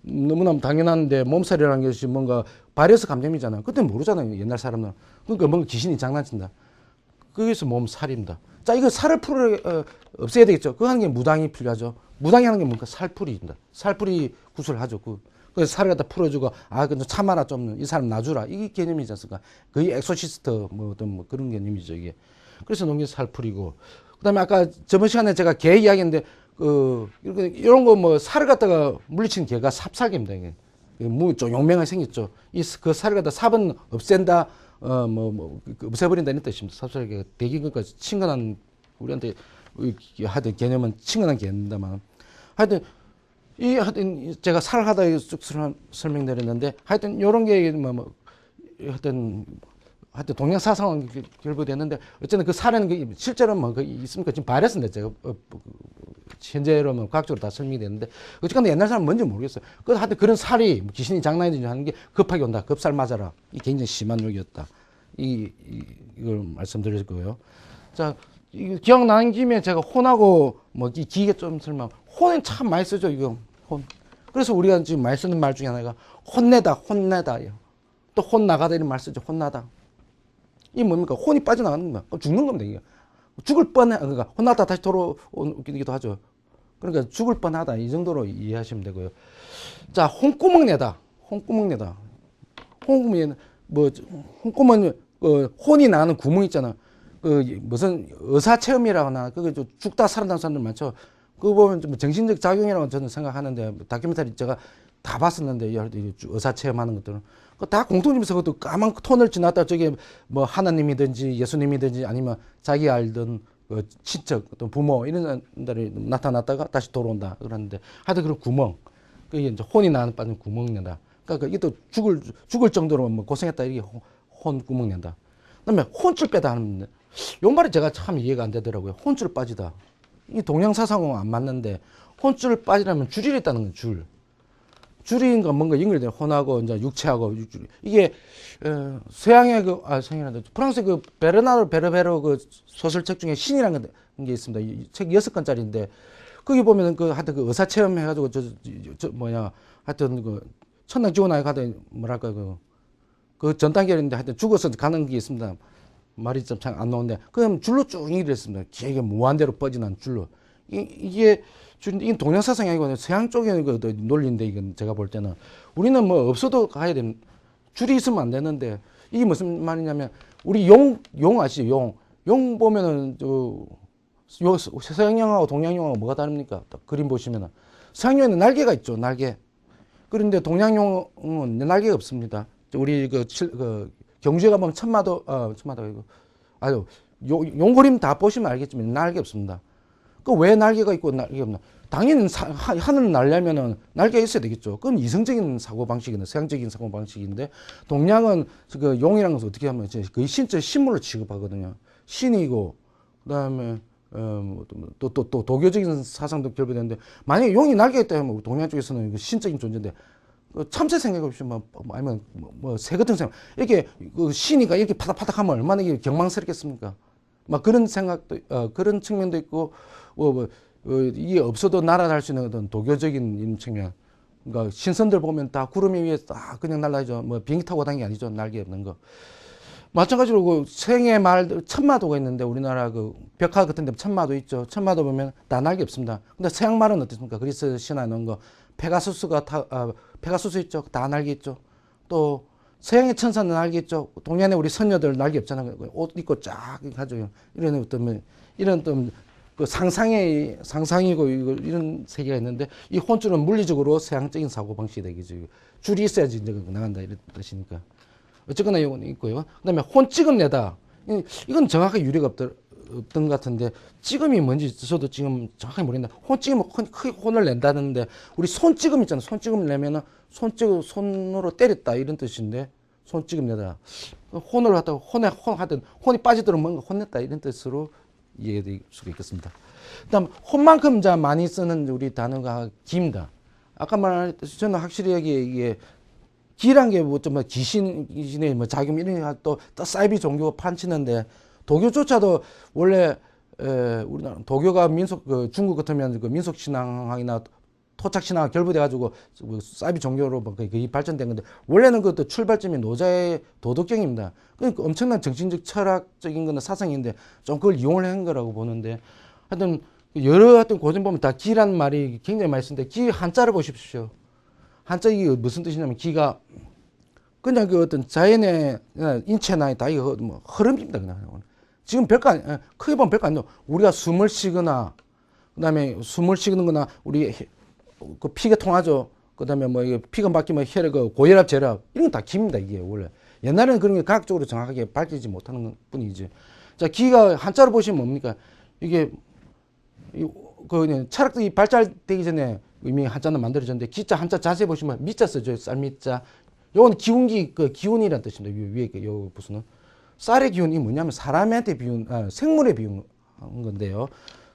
너무나 당연한데 몸살이라는 것이 뭔가 바이러스 감염이잖아요. 그때 모르잖아요. 옛날 사람은. 그러니까 뭔가 귀신이 장난친다. 거기서 몸살입니다. 자, 이거 살을 없애야 되겠죠. 그거 하는 게 무당이 필요하죠. 무당이 하는 게 뭔가 살풀이입니다. 살풀이 구슬을 하죠. 그래서 살을 갖다 풀어주고 근데 참아라 좀 이 사람 놔주라 이 개념이지 않습니까? 거의 엑소시스트 뭐 그런 개념이죠 이게. 그래서 놓은 게 살풀이고. 그다음에 아까 저번 시간에 제가 개 이야기했는데 이런 거 뭐 살을 갖다가 물리치는 개가 삽살개입니다. 이게 좀 용맹하게 생겼죠. 그 살을 갖다 삽은 없앤다, 없애버린다 이런 뜻입니다. 삽살개가 되게 그러니까 친근한 우리한테 하여튼 개념은 친근한 개념입니다만 하여튼 제가 살하다 쭉 설명드렸는데 하여튼 요런 게 하여튼 동양사상은 결부됐는데 어쨌든 그 살은 실제로는 있습니까? 지금 바이러스인데 제가 현재로는 과학적으로 다 설명이 됐는데 어쨌든 옛날 사람은 뭔지 모르겠어요. 하여튼 그런 살이 귀신이 장난이든지 하는 게 급하게 온다. 급살 맞아라. 이 굉장히 심한 욕이었다. 이걸 말씀드릴 거예요. 자, 기억나는 김에 제가 혼하고 이 기계 좀 설명. 혼은 참 많이 쓰죠. 이거 혼. 그래서 우리가 지금 많이 쓰는 말 중에 하나가 혼내다. 또 혼나가다 이런 말 쓰죠. 혼나다. 이 뭡니까? 혼이 빠져나가는 겁니다. 죽는 겁니다. 이게. 죽을 뻔해. 그러니까 혼나다 다시 돌아오기도 하죠. 그러니까 죽을 뻔하다. 이 정도로 이해하시면 되고요. 자, 홍구멍 내다. 홍구멍은 혼이 나는 구멍 있잖아. 무슨 의사체험이라고 하나. 그게 죽다 살아난 사람들 많죠. 그거 보면 좀 정신적 작용이라고 저는 생각하는데 다큐멘터리 제가 다 봤었는데 의사 체험하는 것들은 다 공통점에서 그것도 까만 톤을 지났다 저게 뭐 하나님이든지 예수님이든지 아니면 자기 알던 그 친척 어떤 부모 이런 사람들이 나타났다가 다시 돌아온다 그러는데 하여튼 그런 구멍 그게 이제 혼이 나는 빠진 구멍 낸다. 그러니까 이게 또 죽을 정도로 뭐 고생했다 이게 혼 구멍 낸다. 그다음에 혼줄 빼다 하는데 요 말이 제가 참 이해가 안 되더라고요. 혼줄 빠지다. 이 동양사상은 안 맞는데 혼줄 빠지라면 줄이 있다는 건 줄. 줄인가 뭔가 연결돼 혼하고 이제 육체하고 육줄. 이게 서양의 서양이란다. 프랑스의 그 베르나르 베르베르 그 소설책 중에 신이라는 게 있습니다. 이 책 6권짜리인데 거기 보면은 그 하여튼 그 의사 체험 해가지고 하여튼 그 천당 지원하에 가던 뭐랄까 그 전 단계인데 하여튼 죽어서 가는 게 있습니다. 말이 좀 잘 안 나오는데 그럼 줄로 쭉 연결했습니다. 길게 무한대로 뻗지는 줄로. 이게 동양사상이 아니고 서양 쪽의 그 논리인데 이건 제가 볼 때는 우리는 뭐 없어도 가야 되는 줄이 있으면 안 되는데 이게 무슨 말이냐면 우리 용 아시죠? 용 보면은 서양 영화하고 동양 영화가 뭐가 다릅니까? 그림 보시면은 서양 영화는 날개가 있죠, 날개. 그런데 동양 용은 날개가 없습니다. 우리 그 경주에 가보면 천마도 이거 용 그림 다 보시면 알겠지만 날개 없습니다. 그 왜 날개가 있고 날개가 없나? 당연히 하늘을 날려면은 날개가 있어야 되겠죠. 그건 이성적인 사고 방식이나 서양적인 사고 방식인데 동양은 그 용이라는 것을 어떻게 하면 거의 신적 신물로 취급하거든요. 신이고 그다음에 또 도교적인 사상도 결부되는데 만약에 용이 날개가 있다 하면 동양 쪽에서는 신적인 존재인데 참새 생각 없이 아니면 새 같은 생각 이렇게 그 신이가 이렇게 파닥파닥하면 얼마나 이게 경망스럽겠습니까? 막 그런 생각도 그런 측면도 있고 이게 없어도 날아갈 수 있는 어떤 도교적인 측면. 그러니까 신선들 보면 다 구름 위에 딱 그냥 날아다니죠. 뭐 비행기 타고 다니는 게 아니죠. 날개 없는 거. 마찬가지로 그 생의 말들 천마도가 있는데 우리나라 그 벽화 같은 데 천마도 있죠. 천마도 보면 다 날개 없습니다. 근데 서양 말은 어떻습니까? 그리스 신화에 넣은 거 페가수스 있죠. 다 날개 있죠. 또 서양의 천사는 날개 있죠. 동양의 우리 선녀들 날개 없잖아요. 옷 입고 쫙 가지고 이런 어떤 이런 어떤 그 상상이고 이런 세계가 있는데 이 혼줄은 물리적으로 서양적인 사고 방식이 되겠죠. 줄이 있어야지 이제 나간다 이런 뜻이니까. 어쨌거나 이건 있고요. 그다음에 혼 찍음 내다. 이건 정확하게 유래가 없던 것 같은데 찍음이 뭔지 저도 지금 정확하게 모르겠는데 혼 찍으면 크게 혼을 낸다는데 우리 손 찍음 있잖아요. 손 찍음 내면은 손으로 때렸다 이런 뜻인데 손 찍음 내다. 혼을 갖다가 혼이 빠지도록 뭔가 혼냈다 이런 뜻으로 이해될 수가 있겠습니다. 그다음 혼만큼 많이 쓰는 우리 단어가 기입니다. 아까 말했듯이 저는 확실히 이게 기란 게 귀신의 자금 이런 게 또 사이비 종교가 판치는데 도교조차도 원래 우리나라 도교가 중국 같으면 그 민속 신앙이나 토착 신앙 결부돼 가지고 사이비 종교로 거의 발전된 건데 원래는 그것도 출발점이 노자의 도덕경입니다. 그러니까 엄청난 정신적 철학적인 거는 사상인데 좀 그걸 이용을 한 거라고 보는데 하여튼 여러 고전 보면 다 기란 말이 굉장히 많이 쓰는데 기 한자를 보십시오. 한자 이게 무슨 뜻이냐면 기가 그냥 그 어떤 자연의 인체나 다 이거 뭐 흐름입니다. 그냥 지금 별거 아니 크게 보면 별거 아니에요. 우리가 숨을 쉬거나 그다음에 숨을 쉬는 거나 우리 그 피가 통하죠. 그다음에 뭐 이게 피가 막히면 혈액 고혈압 저혈압 이런 건 다 기입니다. 이게 원래 옛날에는 그런 게 과학적으로 정확하게 밝히지 못하는 뿐이지. 자 기가 한자로 보시면 뭡니까? 이게 그 철학이 발달되기 전에 이미 한자는 만들어졌는데 기자 한자 자세히 보시면 미자 써줘요. 쌀미자. 요건 기운기 그 기운이라는 뜻입니다. 위에 요 부수는 쌀의 기운이 뭐냐면 사람한테 생물에 비운 건데요.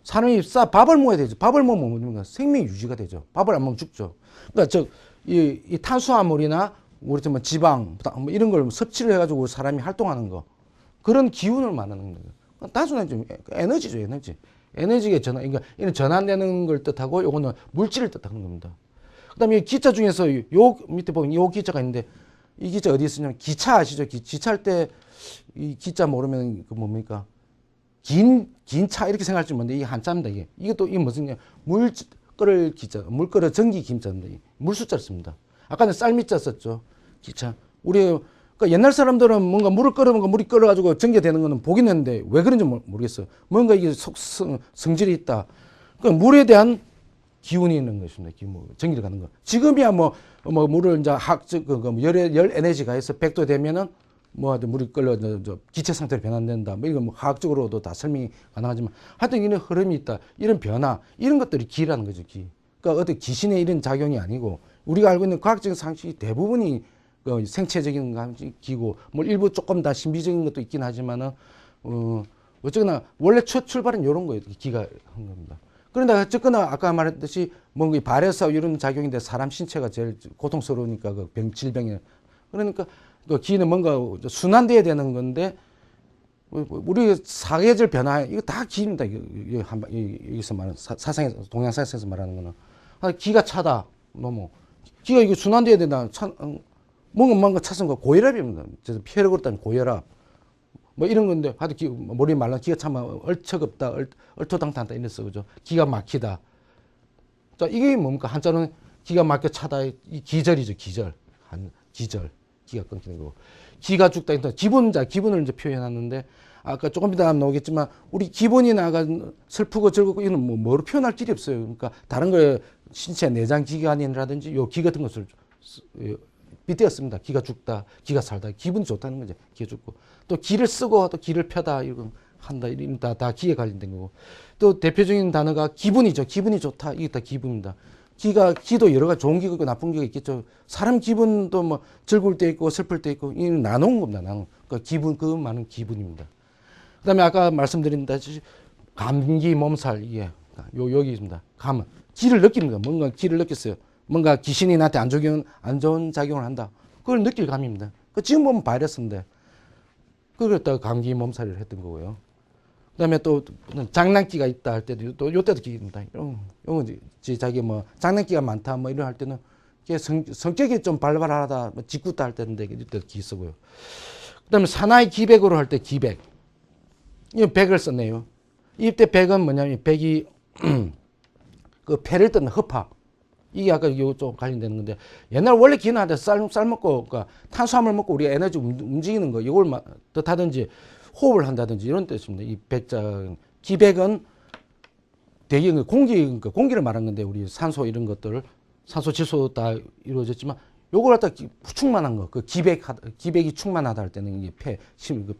사람이 밥을 먹어야 되죠. 밥을 먹으면 뭡니까? 생명이 유지가 되죠. 밥을 안 먹으면 죽죠. 그러니까 이 탄수화물이나 우리 뭐 지방 뭐 이런 걸 섭취를 해가지고 사람이 활동하는 거 그런 기운을 말하는 거예요. 단순한 좀 에너지죠, 에너지. 에너지의 전환, 그러니까 이런 전환되는 걸 뜻하고 요거는 물질을 뜻하는 겁니다. 그다음에 이 기자 중에서 요 밑에 보면 요 기자가 있는데 이 기자 어디에 쓰냐면 기차 아시죠? 기차할 때 이 기자 모르면 그 뭡니까? 긴 차 이렇게 생각할 수 있는데 이게 한자입니다. 이것도 이게 무슨 물 끓을 기자, 물 끓을 전기 김자입니다. 물 숫자를 씁니다. 아까는 쌀미자 썼죠. 기차. 우리 그러니까 옛날 사람들은 뭔가 물을 끓으면 물이 끓어가지고 전기가 되는 거는 보긴 했는데 왜 그런지 모르겠어요. 뭔가 이게 성질이 있다. 그러니까 물에 대한 기운이 있는 것입니다. 전기를 가는 거. 지금이야 뭐 뭐 물을 이제 열 에너지가 해서 100도 되면은 뭐 물이 끓여 기체 상태로 변환된다. 뭐 이거 뭐 화학적으로도 다 설명이 가능하지만 하여튼 이런 흐름이 있다. 이런 변화, 이런 것들이 기라는 거죠, 기. 그러니까 어떤 귀신의 이런 작용이 아니고 우리가 알고 있는 과학적인 상식이 대부분이 생체적인 기고 뭐 일부 조금 다 신비적인 것도 있긴 하지만은 어쨌거나 원래 첫 출발은 이런 거예요. 기가 한 겁니다. 그런데 어쨌거나 아까 말했듯이 뭔가 발에서 이런 작용인데 사람 신체가 제일 고통스러우니까 그 질병에 그러니까 또 기는 뭔가 순환돼야 되는 건데 우리 사계절 변화 이거 다 기입니다. 여기서 말하는 사상에서 동양사에서 말하는 거는 기가 차다. 너무 기가 이거 순환돼야 된다. 뭔가 차선 거 고혈압입니다. 그래서 피해를 걸었다면 고혈압. 뭐 이런 건데 하여튼 머리 말라 기가 차면 얼척없다 얼토당탄다 이랬어 그죠. 기가 막히다. 자 이게 뭡니까 한자로는 기가 막혀 차다 이 기절이죠. 기절 기가 끊기는 거고 기가 죽다 기분을 이제 표현하는데 아까 조금 이따 나오겠지만 우리 기분이 나가 슬프고 즐겁고 이는 뭐로 표현할 길이 없어요. 그러니까 다른 거에 신체 내장 기관이라든지 요 기 같은 것을 빗대었습니다. 기가 죽다, 기가 살다, 기분이 좋다는 거죠. 기가 죽고 또 기를 쓰고 또 기를 펴다 이거 한다 이런 다 기에 관련된 거고 또 대표적인 단어가 기분이죠. 기분이 좋다 이게 다 기분입니다. 기도 여러 가지 좋은 기가 있고 나쁜 기가 있겠죠. 사람 기분도 뭐 즐거울 때 있고 슬플 때 있고 이 나누는 겁니다. 그러니까 기분 그 많은 기분입니다. 그다음에 아까 말씀드린 다시 감기 몸살 이게 여기 있습니다. 감은 기를 느끼는 거예요. 뭔가 기를 느꼈어요. 뭔가 귀신이 나한테 안 좋은 작용을 한다. 그걸 느낄 감입니다. 지금 보면 바이러스인데 그걸 갖다가 감기 몸살을 했던 거고요. 그다음에 또 장난기가 있다 할 때도 또 요때도 기입니다. 요건 자기 뭐 장난기가 많다 뭐 이런 할 때는 성격이 좀 발발하다 뭐 짓궂다 할 때인데 이때도 기 쓰고요. 그다음에 사나이 기백으로 할 때 기백. 이 백을 썼네요. 이때 백은 뭐냐면 백이 그 폐를 뜯는 허파. 이게 아까 이거 좀 관련되는 건데 옛날 원래 기는 한데 쌀 먹고 그러니까 탄수화물 먹고 우리가 에너지 움직이는 거 이걸 뜻하든지 호흡을 한다든지 이런 뜻입니다. 이 백자 기백은 대기 공기를 말한 건데 우리 산소 이런 것들 산소 질소 다 이루어졌지만 요걸 갖다 충만한 거 그 기백이 충만하다 할 때는 이게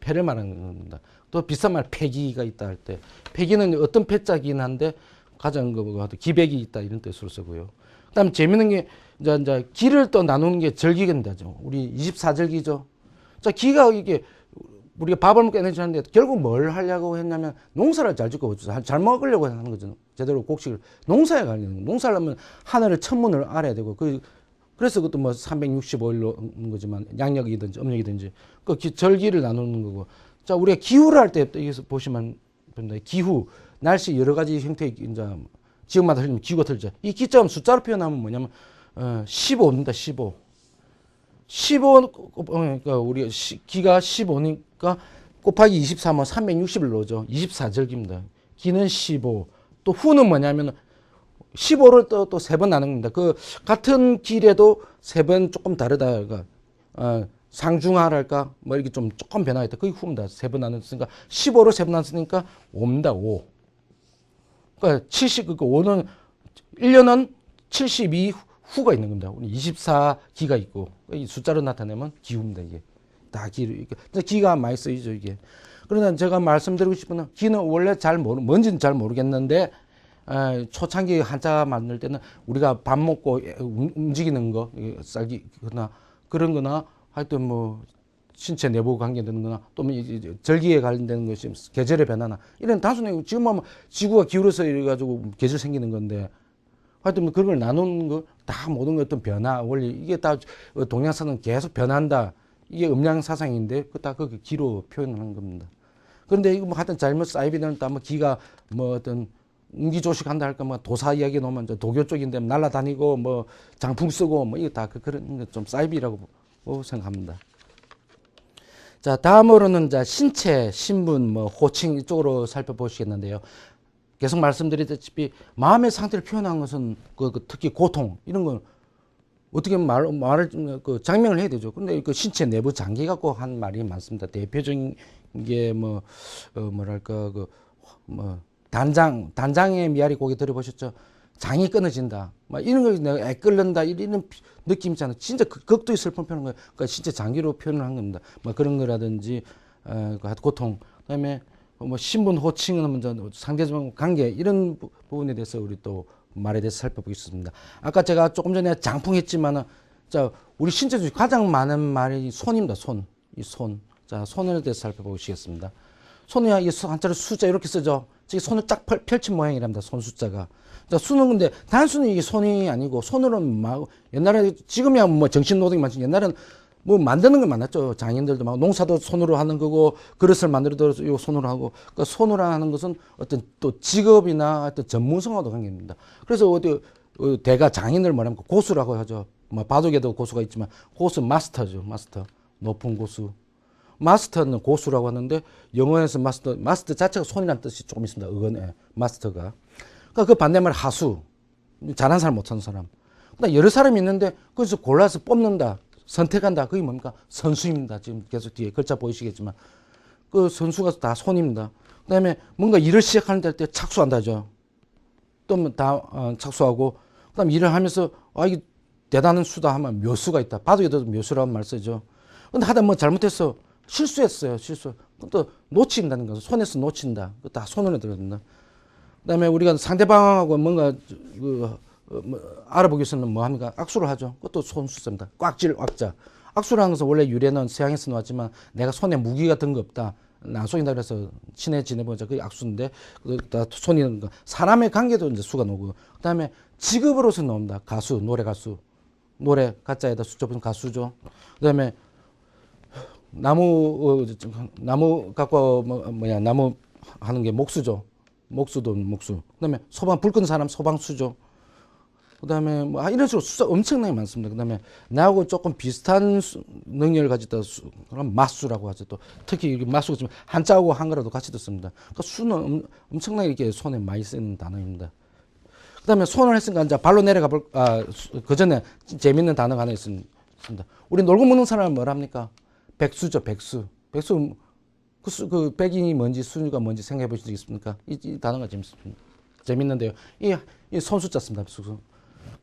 폐를 말하는 겁니다. 또 비싼 말 폐기가 있다 할 때 폐기는 어떤 폐자긴 한데 가장 기백이 있다 이런 뜻으로 쓰고요. 그다음 재밌는 게 이제 기를 또 나누는 게 절기인데죠. 우리 24절기죠. 자 기가 이게 우리가 밥을 먹고 에너지 하는데 결국 뭘 하려고 했냐면 농사를 잘 짓고 잘 먹으려고 하는 거죠. 제대로 곡식을 농사에 관련 거예요. 농사를 하면 하늘을 천문을 알아야 되고 그래서 그것도 뭐 365일로 하는 거지만 양력이든지 음력이든지 그 절기를 나누는 거고. 자 우리가 기후를 할 때 여기서 보시면 기후 날씨 여러 가지 형태의 이제 지역마다 틀리면 기후가 틀리죠. 이 기점 숫자로 표현하면 뭐냐면 15입니다. 15. 그러니까 우리 기가 15니까 곱하기 23은 360을 넣죠. 24절기입니다. 기는 15. 또 후는 뭐냐면 15를 또 세 번 나눈 겁니다. 그 같은 길에도 세 번 조금 다르다. 그러니까 상중하랄까 뭐 이렇게 좀 조금 변화가 있다. 그게 후입니다. 세 번 나눴으니까 15를 세 번 나눴으니까 5입니다. 5. 그러니까 5는 1년은 72 후가 있는 겁니다. 우리 24기가 있고 이 숫자로 나타내면 기후입니다. 이게 다 기가 많이 쓰이죠 이게. 그러나 제가 말씀드리고 싶은 건 기는 원래 뭔지는 잘 모르겠는데 초창기 한자 만들 때는 우리가 밥 먹고 움직이는 거 쌀기거나 그런 거나 하여튼 뭐 신체 내부 관계되는 거나 또 뭐 절기에 관련되는 것이 계절의 변화나 이런 단순히 지금 하면 지구가 기울어서 이래가지고 계절 생기는 건데 하여튼 뭐 그런 걸 나누는 거 다 모든 것 어떤 변화 원리 이게 다 동양사는 계속 변한다 이게 음양 사상인데 그 다 그 기로 표현하는 겁니다. 그런데 이거 뭐 하여튼 잘못 사이비는 또 뭐 기가 뭐 어떤 운기조식한다 할까 뭐 도사 이야기 놓으면 도교 쪽인데 날아다니고 뭐 장풍 쓰고 뭐 이거 다 그런 거 좀 사이비라고 생각합니다. 자 다음으로는 이제 신체, 신분, 뭐 호칭 이쪽으로 살펴보시겠는데요. 계속 말씀드렸다시피 마음의 상태를 표현한 것은 특히 고통 이런 건 어떻게 말을 장명을 해야 되죠. 근데 그 신체 내부 장기 갖고 한 말이 많습니다. 대표적인 게 뭐랄까 단장의 미아리 고개 들어보셨죠? 장이 끊어진다. 막 이런 거 내가 애 끓는다 이런 느낌 있잖아. 진짜 극도의 슬픔 표현한 거예요. 그러니까 진짜 장기로 표현을 한 겁니다. 뭐 그런 거라든지 고통, 그다음에 뭐 신분 호칭은 먼저 상대적 관계 이런 부분에 대해서 우리 또 말에 대해서 살펴보겠습니다. 아까 제가 조금 전에 장풍했지만은 자 우리 신체 중에 가장 많은 말이 손입니다. 손, 이 손. 자 손에 대해서 살펴보시겠습니다. 손이 이 한자로 숫자 이렇게 쓰죠. 저기 손을 쫙 펼친 모양이랍니다. 손 숫자가. 자, 수는 근데 단순히 이게 손이 아니고 손으로는 막 옛날에 지금이야 뭐 정신 노동이 많지 옛날에는 뭐 만드는 거 많았죠. 장인들도 막 농사도 손으로 하는 거고 그릇을 만들어도 요 손으로 하고 그러니까 손으로 하는 것은 어떤 또 직업이나 어떤 전문성과도 관계입니다. 그래서 어디 대가 장인을 말하면 고수라고 하죠. 뭐 바둑에도 고수가 있지만 고수 마스터죠. 마스터 높은 고수. 마스터는 고수라고 하는데 영어에서 마스터 자체가 손이라는 뜻이 조금 있습니다. 어근에 마스터가. 그러니까 그 반대말 하수. 잘하는 사람 못하는 사람. 그다음 여러 사람이 있는데 거기서 골라서 뽑는다. 선택한다. 그게 뭡니까? 선수입니다. 지금 계속 뒤에 글자 보이시겠지만 그 선수가 다 손입니다. 그다음에 뭔가 일을 시작하는 때 착수한다죠. 또 다 착수하고 그다음 일을 하면서 이게 대단한 수다 하면 묘수가 있다. 바둑에도 묘수라는 말 쓰죠. 근데 하다 뭐 잘못해서 실수했어요. 실수. 또 놓친다는 거. 손에서 놓친다. 다 손으로 들어간다. 그다음에 우리가 상대방하고 뭔가 알아보기 위해서는 뭐 합니까? 악수를 하죠. 그것도 손수입니다. 꽉질 꽉자. 악수라는 것은 원래 유래는 서양에서 나왔지만 내가 손에 무기 같은 거 없다. 난속이다 그래서 친해 지내보자. 그게 악수인데 다 손이 사람의 관계도 이제 수가 나오고. 그다음에 직업으로서 나옵니다. 가수, 노래 가수. 노래 가짜에다 숫자 붙인 가수죠. 그다음에 나무 갖고 나무 하는 게 목수죠. 목수도 목수. 그다음에 소방 불 끄는 사람 소방수죠. 그다음에 뭐 이런 식으로 수가 엄청나게 많습니다. 그다음에 나하고 조금 비슷한 능력을 가졌다 그럼 맞수라고 하죠. 또 특히 맞수가 지금 한자하고 한글하고 같이 듣습니다. 그러니까 수는 엄청나게 이렇게 손에 많이 쓰는 단어입니다. 그다음에 손을 했으니까 이제 발로 내려가 볼. 그 전에 재밌는 단어가 하나 있습니다. 우리 놀고 먹는 사람은 뭘 합니까? 백수죠, 백수. 백수 그 백이 뭔지 수가 뭔지 생각해 보신 적 있습니까? 이 단어가 재밌는데요. 이 손수자 씁니다.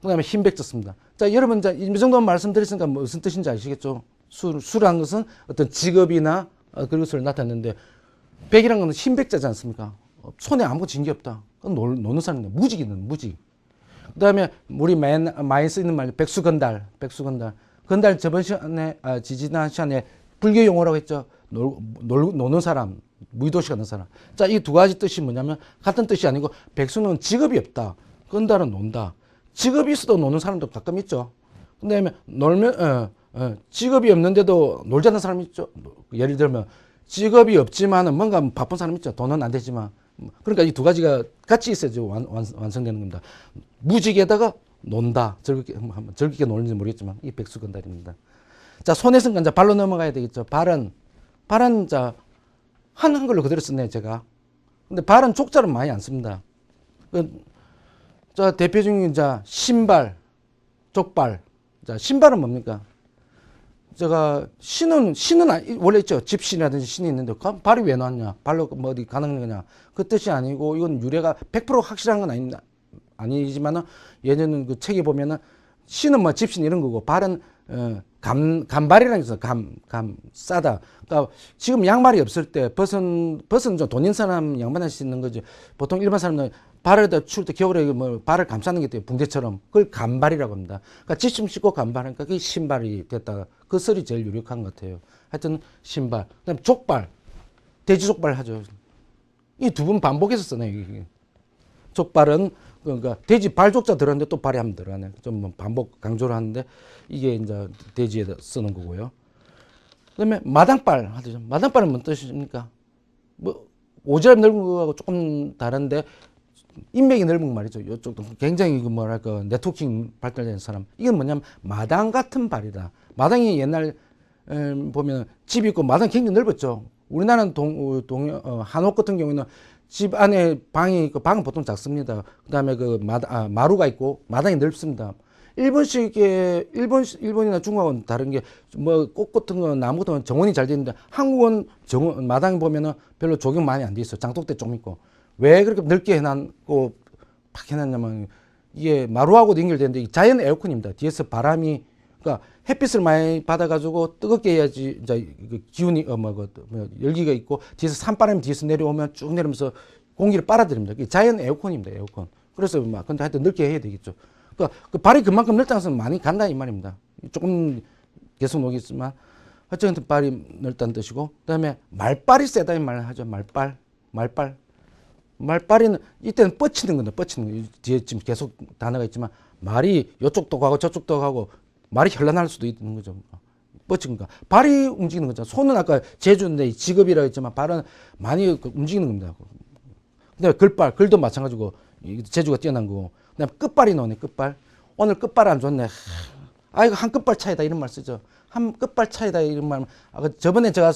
그다음에 흰백자 씁니다. 자, 여러분 이 정도 말씀드렸으니까 무슨 뜻인지 아시겠죠? 수라는 것은 어떤 직업이나 그것을 나타내는데 백이라는 것은 흰백자지 않습니까? 손에 아무것도 진 게 없다. 노는 사람이네. 무직이는 무직. 그다음에 우리 많이 쓰이는 말 백수건달. 건달 저번 시간에 지지난 시간에 불교 용어라고 했죠. 노는 사람, 무의도시 가는 사람. 자, 이 두 가지 뜻이 뭐냐면 같은 뜻이 아니고 백수는 직업이 없다. 건달은 논다. 직업이 있어도 노는 사람도 가끔 있죠. 그다음에 놀면 직업이 없는데도 놀자는 사람이 있죠. 예를 들면 직업이 없지만은 뭔가 바쁜 사람 있죠. 돈은 안 되지만. 그러니까 이 두 가지가 같이 있어야지 완성되는 겁니다. 무직에다가 논다. 즐겁게 노는지 모르겠지만 이 백수건달입니다. 자, 손에서는 이제 발로 넘어가야 되겠죠. 발은 자 한글로 그대로 쓰네요, 제가. 근데 발은 족자를 많이 안 씁니다. 자, 대표적인 자 신발, 족발. 자, 신발은 뭡니까? 제가 신은 원래 있죠. 집신이라든지 신이 있는데 발이 왜 나왔냐? 발로 뭐 어디 가는 거냐? 그 뜻이 아니고 이건 유래가 100% 확실한 건 아니지만은 예전에 그 책에 보면은 신은 뭐 집신 이런 거고 발은 감발이라는 게 있어요. 싸다. 그러니까 지금 양말이 없을 때 벗은 좀 돈 있는 사람 양말을 신는 거지. 보통 일반 사람은 발에다 추울 때 겨울에 뭐 발을 감싸는 게 있대요. 붕대처럼. 그걸 감발이라고 합니다. 그러니까 지침 신고 감발하니까 그게 신발이 됐다. 그 설이 제일 유력한 것 같아요. 하여튼 신발. 그다음 족발. 돼지 족발 하죠. 이 두 번 반복해서 쓰네요. 이게. 족발은 그러니까 돼지 발족자 들었는데 또 발이 한번 들어가네. 좀 반복 강조를 하는데 이게 이제 돼지에 쓰는 거고요. 그다음에 마당발 하죠. 마당발은 뭔 뜻입니까? 뭐 오지랖 넓은 거하고 조금 다른데 인맥이 넓은 거 말이죠. 이쪽도 굉장히 그 뭐랄까 네트워킹 발달된 사람. 이건 뭐냐면 마당 같은 발이다. 마당이 옛날 보면 집이 있고 마당 굉장히 넓었죠. 우리나라는 한옥 같은 경우에는 집 안에 방이 있고 방은 보통 작습니다. 그다음에 그 마루가 있고 마당이 넓습니다. 일본이나 중국하고는 다른 게 뭐 꽃 같은 거 나무 같은 건 정원이 잘 돼 있는데 한국은 마당 보면은 별로 조경 많이 안 돼 있어. 장독대 좀 있고. 왜 그렇게 넓게 해놨고 팍 해놨냐면 이게 마루하고도 연결되는데 이 자연 에어컨입니다. 뒤에서 바람이 그러니까 햇빛을 많이 받아가지고 뜨겁게 해야지 이제 기운이 열기가 있고 뒤에서 산바람이 뒤에서 내려오면 쭉 내리면서 공기를 빨아들입니다. 이게 자연 에어컨입니다. 에어컨. 그래서 막 근데 하여튼 넓게 해야 되겠죠. 그러니까 그 발이 그만큼 넓다는 것은 많이 간다 이 말입니다. 조금 계속 녹겠지만 어쨌든 발이 넓다는 뜻이고 그다음에 말발이 세다 이 말 하죠. 말발이는 이때는 뻗치는 건데 뻗치는 거. 뒤에 지금 계속 단어가 있지만 말이 이쪽도 가고 저쪽도 가고 말이 현란할 수도 있는 거죠. 뻗친 거니까 발이 움직이는 거죠. 손은 아까 제주인데 직업이라고 했지만 발은 많이 움직이는 겁니다. 근데 글도 마찬가지고 제주가 뛰어난 거고 그다음에 끝발이 나오네. 끝발. 오늘 끝발 안 좋네. 이거 한 끝발 차이다 이런 말 쓰죠. 한 끝발 차이다 이런 말. 저번에 제가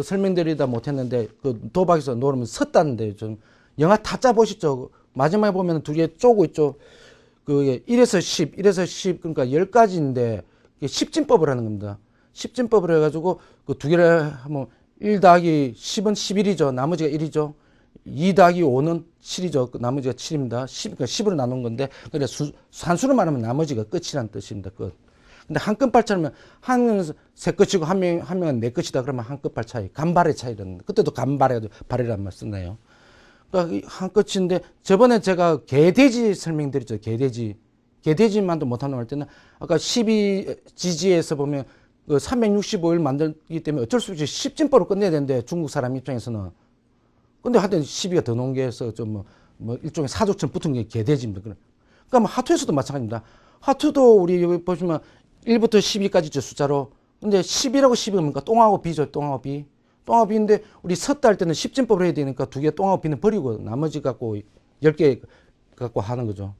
설명드리다 못했는데 그 도박에서 노르면 섰다는데 좀 영화 타짜 보시죠. 마지막에 보면 두 개 쪼고 있죠. 그 1에서 10, 1에서 10 그러니까 10가지인데 10진법을 하는 겁니다. 10진법을 해가지고 그 두 개를 하면 1 더하기 10은 11이죠. 나머지가 1이죠. 2 더하기 5는 7이죠. 나머지가 7입니다. 10, 그러니까 10으로 나눈 건데 그래 산수로 말하면 나머지가 끝이라는 뜻입니다. 끝. 근데 한 끝발차면 한 명은 세 끝이고 한 명은 네 끝이다 그러면 한 끝발 차이, 간발의 차이라는. 그때도 간발해가지고 발이란 말 쓰나요? 그러니까 한 끝인데 저번에 제가 개돼지 설명드렸죠. 개돼지만도 못하는 할 때는 아까 12지지에서 보면 그 365일 만들기 때문에 어쩔 수 없이 10진법으로 끝내야 되는데 중국 사람 입장에서는 근데 하여튼 12가 더 놓은 게 해서 좀 뭐 일종의 사족처럼 붙은 게 개돼지입니다. 그러니까 뭐 하투에서도 마찬가지입니다. 하투도 우리 여기 보시면 1부터 12까지 있죠, 숫자로. 근데 10이라고 10이 뭡니까? 똥하고 비죠, 똥하고 비. 똥하고 비인데 우리 섰다 할 때는 10진법을 해야 되니까 두 개 똥하고 비는 버리고 나머지 갖고 10개 갖고 하는 거죠.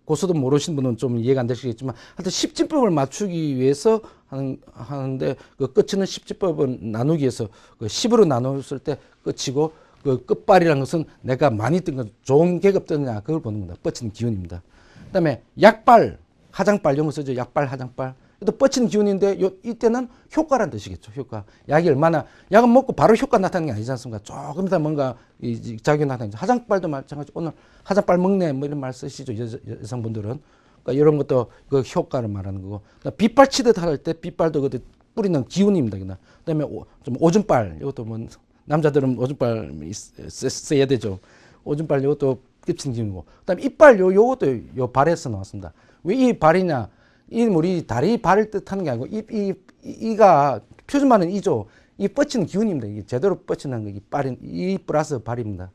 고수도 모르신 분은 좀 이해가 안 되시겠지만 하여튼 10진법을 맞추기 위해서 하는데 그 끝은 10진법을 나누기 위해서 그 10으로 나눴을 때 끝이고 그 끝발이라는 것은 내가 많이 뜬 건 좋은 계급 뜨느냐 그걸 보는 겁니다. 뻗치는 기운입니다. 그다음에 약발, 하장발 이런 거 쓰죠. 약발, 하장발. 또 뻗치는 기운인데 이때는 효과란 뜻이겠죠. 효과. 약은 먹고 바로 효과 나타나는 게 아니지 않습니까? 조금 이따 뭔가 작용이 나타나죠. 하장발도 마찬가지고 오늘 하장발 먹네 뭐 이런 말 쓰시죠. 여성분들은. 그러니까 이런 것도 그 효과를 말하는 거고. 빗발 치듯 할 때 빗발도 그 뿌리는 기운입니다. 그다음에 좀 오줌발 이것도 뭐 남자들은 오줌발 써야 되죠. 오줌발 이것도 겹치는 기운이고. 그다음에 이빨 요것도 요 발에서 나왔습니다. 왜 이 발이냐? 이 우리 다리 발을 뜻하는 게 아니고 이가 표준말은 이죠. 이 뻗치는 기운입니다. 이게 제대로 뻗치는 게 이 플러스 발입니다.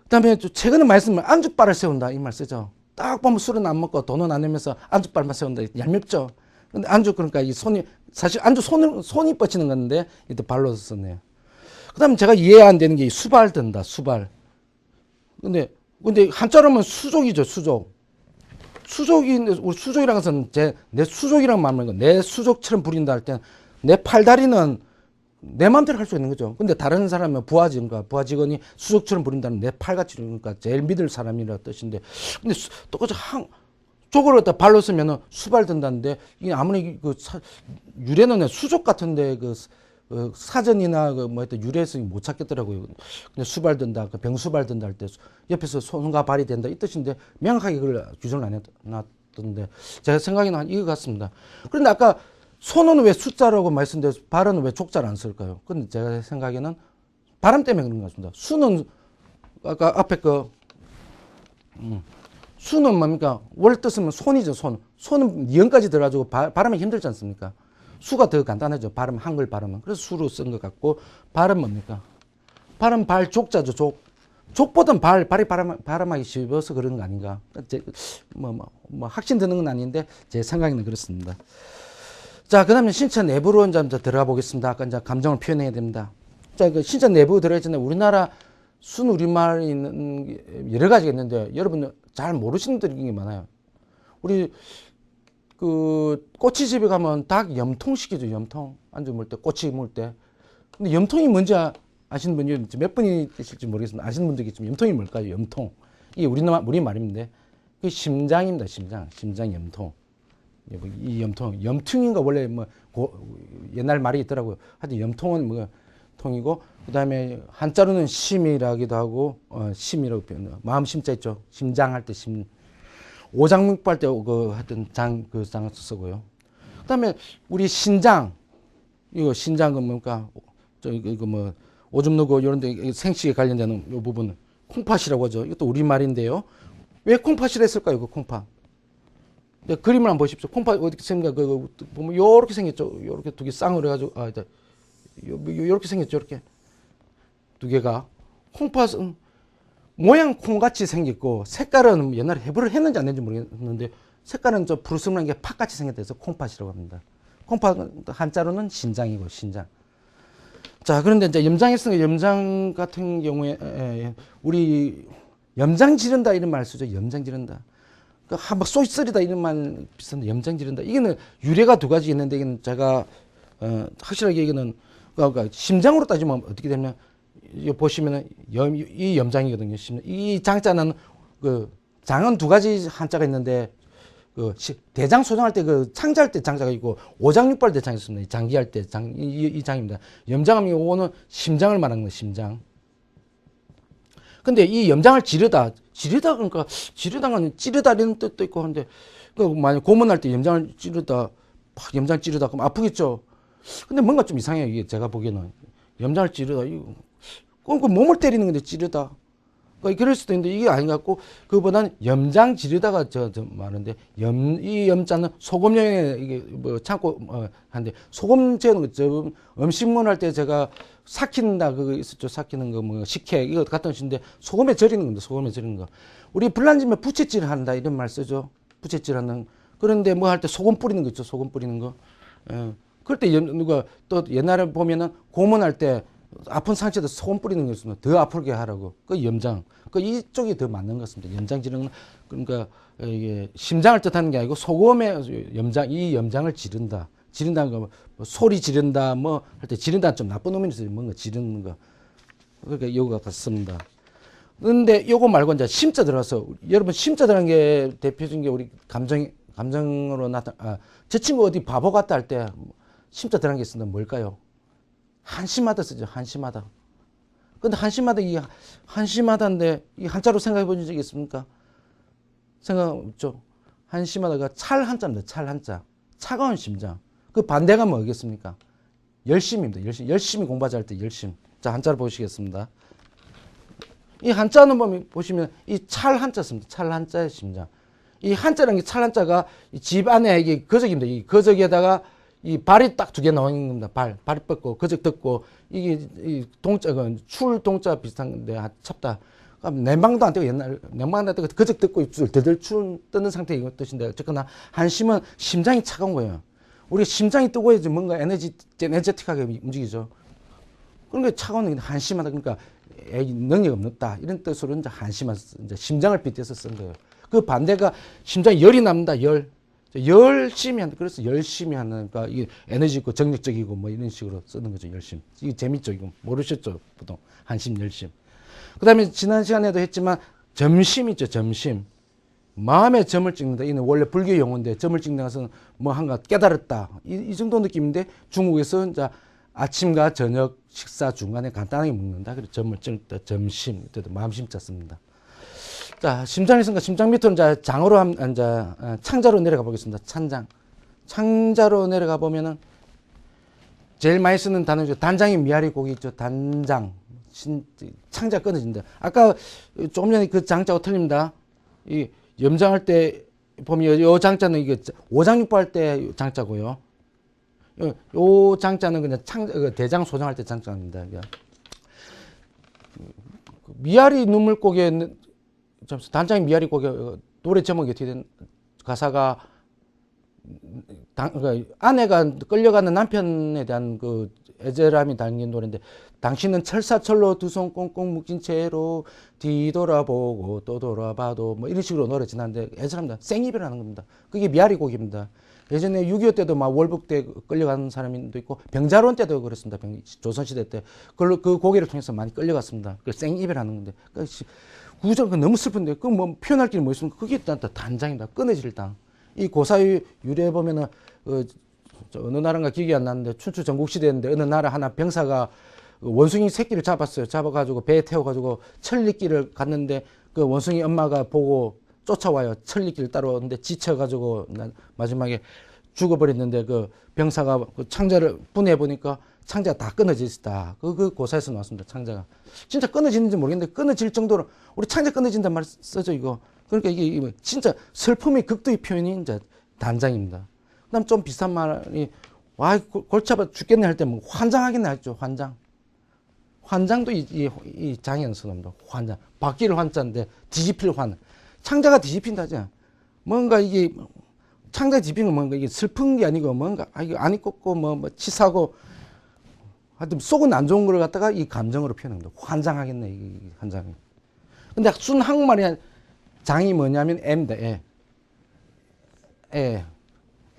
그다음에 최근에 말씀을 안주발을 세운다 이 말 쓰죠. 딱 보면 술은 안 먹고 돈은 안 내면서 안주발만 세운다. 얄밉죠. 근데 안주 그러니까 이 손이 사실 안주 손이 뻗치는 건데 이때 발로 썼네요. 그다음에 제가 이해 안 되는 게 수발 든다. 수발. 근데 한자로는 수족이죠. 수족. 우리 수족이라는 것은 내 수족이라는 말은 내 수족처럼 부린다 할 때 내 팔다리는 내 마음대로 할 수 있는 거죠. 근데 다른 사람은 부하 직원이 수족처럼 부린다는 내 팔같이 그러니까 제일 믿을 사람이라는 뜻인데 근데 똑같이 족을 갖다 발로 쓰면은 수발 든다는데 이게 아무리 유래는 수족 같은데 사전이나 유래해서 못 찾겠더라고요. 근데 수발 든다, 병수발 든다 할 때 옆에서 손과 발이 된다 이 뜻인데 명확하게 그걸 규정을 안 해놨던데 제가 생각에는 이거 같습니다. 그런데 아까 손은 왜 숫자라고 말씀드렸어요? 발은 왜 족자를 안 쓸까요? 근데 제가 생각에는 바람 때문에 그런 것 같습니다. 수는 아까 앞에 수는 뭡니까? 월 뜻은 손이죠, 손. 손은 니은까지 들어가지고 발음이 힘들지 않습니까? 수가 더 간단하죠. 발음, 한글 발음은. 그래서 수로 쓴 것 같고, 발음 뭡니까? 발음 발 족자죠, 족. 족보단 발이 발음하기 쉽어서 그런 거 아닌가. 확신 드는 건 아닌데, 제 생각에는 그렇습니다. 자, 그 다음에 신체 내부로 이제 들어가 보겠습니다. 아까 이제 감정을 표현해야 됩니다. 자, 그 신체 내부 들어있잖아요. 우리나라 순우리말이 있는 여러 가지가 있는데, 여러분 잘 모르시는 분들이 많아요. 우리, 꼬치집에 가면 닭 염통시키죠, 염통. 안주 물 때, 꼬치 물 때. 근데 염통이 뭔지 아시는 분이 몇 분이 계실지 모르겠습니다. 아시는 분들이 있지만 염통이 뭘까요, 염통. 이게 우리 말인데, 그게 심장입니다, 심장 염통. 이 염통인가 원래 옛날 말이 있더라고요. 하여튼 염통은 통이고 그다음에 한자로는 심이라기도 하고 심이라고 표현해요. 마음 심자 있죠. 심장할 때 심. 오장육부 할 때 그 하여튼 그 장을 쓰고요. 그다음에 우리 신장 이거 신장은 뭡니까? 이거 뭐 오줌 누고 이런 데 생식에 관련되는 이 부분 콩팥이라고 하죠. 이것도 우리말인데요. 왜 콩팥이라 했을까요? 그 콩팥. 그림을 한번 보십시오. 콩팥 어떻게 생긴가? 그 보면 요렇게 생겼죠. 요렇게 두 개 쌍으로 해가지고 요렇게 생겼죠. 이렇게 두 개가 콩팥은 모양 콩같이 생겼고 색깔은 옛날에 해부를 했는지 안 했는지 모르겠는데 색깔은 저 푸르스름한 게 팥같이 생겼다 해서 콩팥이라고 합니다. 콩팥은 한자로는 신장이고 신장. 자, 그런데 이제 염장했으니까 염장 같은 경우에 우리 염장 지른다 이런 말 쓰죠. 염장 지른다. 한번 쏘쓰리다 이런 말 비슷한데 염장 지른다. 이게는 유래가 두 가지 있는데 이건 제가 확실하게 이거는 그러니까 심장으로 따지면 어떻게 되면 이 보시면은 이 염장이거든요. 이 장자는 그 장은 두 가지 한자가 있는데 그 대장 소장할 때 그 창자할 때 장자가 있고 오장육부할 때 장이 있습니다. 장기할 때 장 이 장입니다. 염장하면 요거는 심장을 말하는 거예요. 심장. 근데 이 염장을 지르다 그러니까 지르다는 찌르다 이런 뜻도 있고 한데 그 만약 고문할 때 염장을 찌르다 염장 찌르다 그럼 아프겠죠. 근데 뭔가 좀 이상해요. 이게 제가 보기에는 염장을 찌르다 이거 그 몸을 때리는 건데 찌르다. 그러니까 그럴 수도 있는데 이게 아닌 것 같고 그보다는 염장 지르다가 저 많은데 이 염자는 소금용에 이게 뭐 참고 한데 소금 재는 거 저 음식물 할 때 제가 삭힌다 그거 있었죠. 삭히는 거 뭐 식혜 이거 같은 것인데 소금에 절이는 건데 소금에 절이는 거. 우리 불난지면 부채질 한다 이런 말 쓰죠. 부채질하는 그런데 뭐 할 때 소금 뿌리는 거 있죠. 소금 뿌리는 거. 그럴 때 누가 또 옛날에 보면은 고문할 때 아픈 상처에다 소금 뿌리는 거 있으면 더 아프게 하라고. 그 염장. 그 이쪽이 더 맞는 것 같습니다. 염장 지르는 그러니까 이게 심장을 뜻하는 게 아니고 소금에 염장 이 염장을 지른다. 지른다는 거 뭐 소리 지른다 뭐 할 때 지른다는 좀 나쁜 의미는 있어요. 뭔가 지르는 거. 그러니까 요거 같습니다. 근데 요거 말고 이제 심자 들어가서 여러분 심자 들어간 게 대표적인 게 우리 감정으로 제 친구 어디 바보 같다 할 때 심자 들어간 게 있습니다. 뭘까요? 한심하다 쓰죠. 한심하다. 근데 한심하다, 이 한심하다인데, 이 한자로 생각해 본 적이 있습니까? 생각 없죠? 한심하다가 찰 한자입니다. 찰 한자. 차가운 심장. 그 반대가 뭐겠습니까? 열심입니다. 열심히 공부하자 할 때 열심. 자, 한자로 보시겠습니다. 이 한자는 보시면 이 찰 한자 씁니다. 찰 한자의 심장. 이 한자라는 게 찰 한자가 집 안에 이게 거적입니다. 이 거적에다가 이 발이 딱 두 개 나와 있는 겁니다. 발이 뻗고, 거적 뜯고, 이게, 이 동자가 출 동자 비슷한데, 찹다. 냉방도 안 되고, 옛날, 냉방도 안 되고, 거적 뜯고, 입술 더덜 뜨는 상태의 뜻인데, 어쨌거나, 한심은 심장이 차가운 거예요. 우리 심장이 뜨거워야지 뭔가 에너제틱하게 움직이죠. 그러니까 차가운 게 한심하다. 그러니까, 능력 없다. 이런 뜻으로 이제 한심한, 이제 심장을 빗대서 쓴 거예요. 그 반대가 심장에 열이 납니다. 열심히 한다. 그래서 열심히 하니까 이게 에너지 있고 정력적이고 뭐 이런 식으로 쓰는 거죠. 열심. 이게 재밌죠. 이거 모르셨죠. 보통 한심, 열심. 그다음에 지난 시간에도 했지만 점심 있죠. 점심. 마음에 점을 찍는다. 이는 원래 불교 용어인데 점을 찍는 것은 뭐 한가 깨달았다. 이 정도 느낌인데 중국에서 이제 아침과 저녁 식사 중간에 간단하게 먹는다. 그래서 점을 찍다. 점심. 그때도 마음심자 씁니다. 자, 심장이 있으니까 심장 밑으로 이제 장으로 이제 창자로 내려가 보겠습니다. 창자로 내려가 보면은 제일 많이 쓰는 단어죠. 단장이 미아리 고기 있죠. 단장. 창자 끊어진다. 아까 조금 전에 그 장자가 틀립니다. 이 염장할 때 보면 요 장자는 이게 오장육부 할 때 장자고요. 요 장자는 그냥 대장 소장할 때 장자입니다. 미아리 눈물고개 단장이 미아리 고개 노래 제목이 어떻게 된 가사가 아내가 끌려가는 남편에 대한 그 애절함이 담긴 노래인데 당신은 철사철로 두 손 꽁꽁 묶인 채로 뒤돌아보고 또 돌아봐도 뭐 이런 식으로 노래 지나는데 애절합니다. 생이별하는 겁니다. 그게 미아리 곡입니다. 예전에 6.25 때도 막 월북 때 끌려가는 사람도 있고 병자론 때도 그렇습니다. 조선시대 때 그 고개를 통해서 많이 끌려갔습니다. 그 생이별하는 건데 구절 너무 슬픈데 그 뭐 표현할 게 뭐 있습니까? 그게 일단 단장이다. 끊어질 당. 이 고사의 유래 보면은 어느 나라인가 기억이 안 나는데 춘추 전국시대인데 어느 나라 하나 병사가 원숭이 새끼를 잡았어요. 잡아가지고 배에 태워가지고 천리길을 갔는데 그 원숭이 엄마가 보고 쫓아와요. 천리길 따라오는데 지쳐가지고 마지막에 죽어버렸는데 그 병사가 그 창자를 분해해 보니까 창자가 다 끊어져 있었다. 그 고사에서 나왔습니다. 창자가 진짜 끊어지는지 모르겠는데 끊어질 정도로 우리 창자 끊어진단 말 써죠 이거. 그러니까 이게 진짜 슬픔의 극도의 표현이 이제 단장입니다. 그다음 좀 비슷한 말이 와 골치 아파 죽겠네 할 때 뭐 환장하겠네 했죠. 환장도 이 장애는 선호입니다. 환장 바뀔 환자인데 뒤집힐 환. 창자가 뒤집힌다지. 뭔가 이게 창자 뒤집힌 건 뭔가 이게 슬픈 게 아니고 뭔가 이거 안이 꽂고 뭐 치사하고 하여튼 속은 안 좋은 걸 갖다가 이 감정으로 표현합니다. 환장하겠네 이 환장이. 근데 순 한국말이 장이 뭐냐면 애입니다. 애.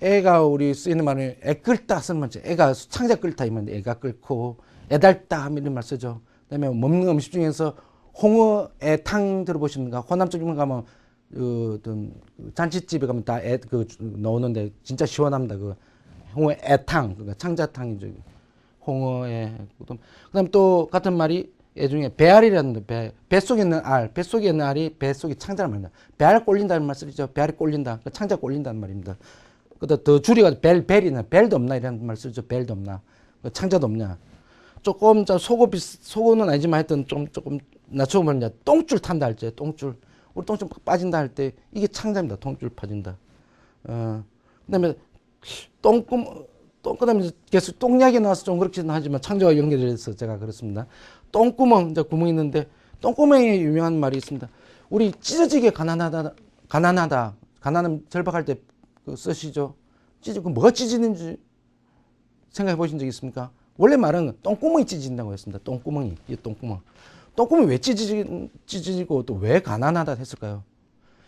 애가 우리 쓰이는 말은 애 끌다 쓰는 말이죠. 애가 창자 끌다 이면 애가 끌고 애달다 이런 말 쓰죠. 그다음에 먹는 음식 중에서 홍어 애탕 들어보셨는가? 호남 쪽에 가면 어떤 잔치집에 가면 다 애 그 넣었는데 진짜 시원합니다. 그 홍어 애탕 그러니까 창자탕이죠. 홍어에 그다음 또 같은 말이 애 중에 배알이라는 배 속에 있는 알, 배 속에 있는 알이 배 속에 창자를 말합니다. 배알 꼴린다는 말 쓰죠. 배알이 꼴린다. 그 창자 꼴린다는 말입니다. 그다 더 줄여가지고 벨이나 벨도 없나 이라는 말 쓰죠. 벨도 없나. 창자도 없냐. 조금 속어는 아니지만 하여튼 조금 낮춰보면 이제 똥줄 탄다 할 때 똥줄. 우리 똥줄 빠진다 할 때 이게 창자입니다. 똥줄 빠진다. 그다음에 그다음에 계속 똥약이 나와서 좀 그렇긴 하지만 창자와 연결돼서 제가 그렇습니다. 똥구멍, 이제 구멍이 있는데 똥구멍에 유명한 말이 있습니다. 우리 찢어지게 가난하면 절박할 때 그 쓰시죠. 뭐가 찢어지는지 생각해 보신 적 있습니까? 원래 말은 똥구멍이 찢어진다고 했습니다. 똥구멍이, 이 똥구멍. 똥구멍이 왜 찢어지고 또 왜 가난하다 했을까요?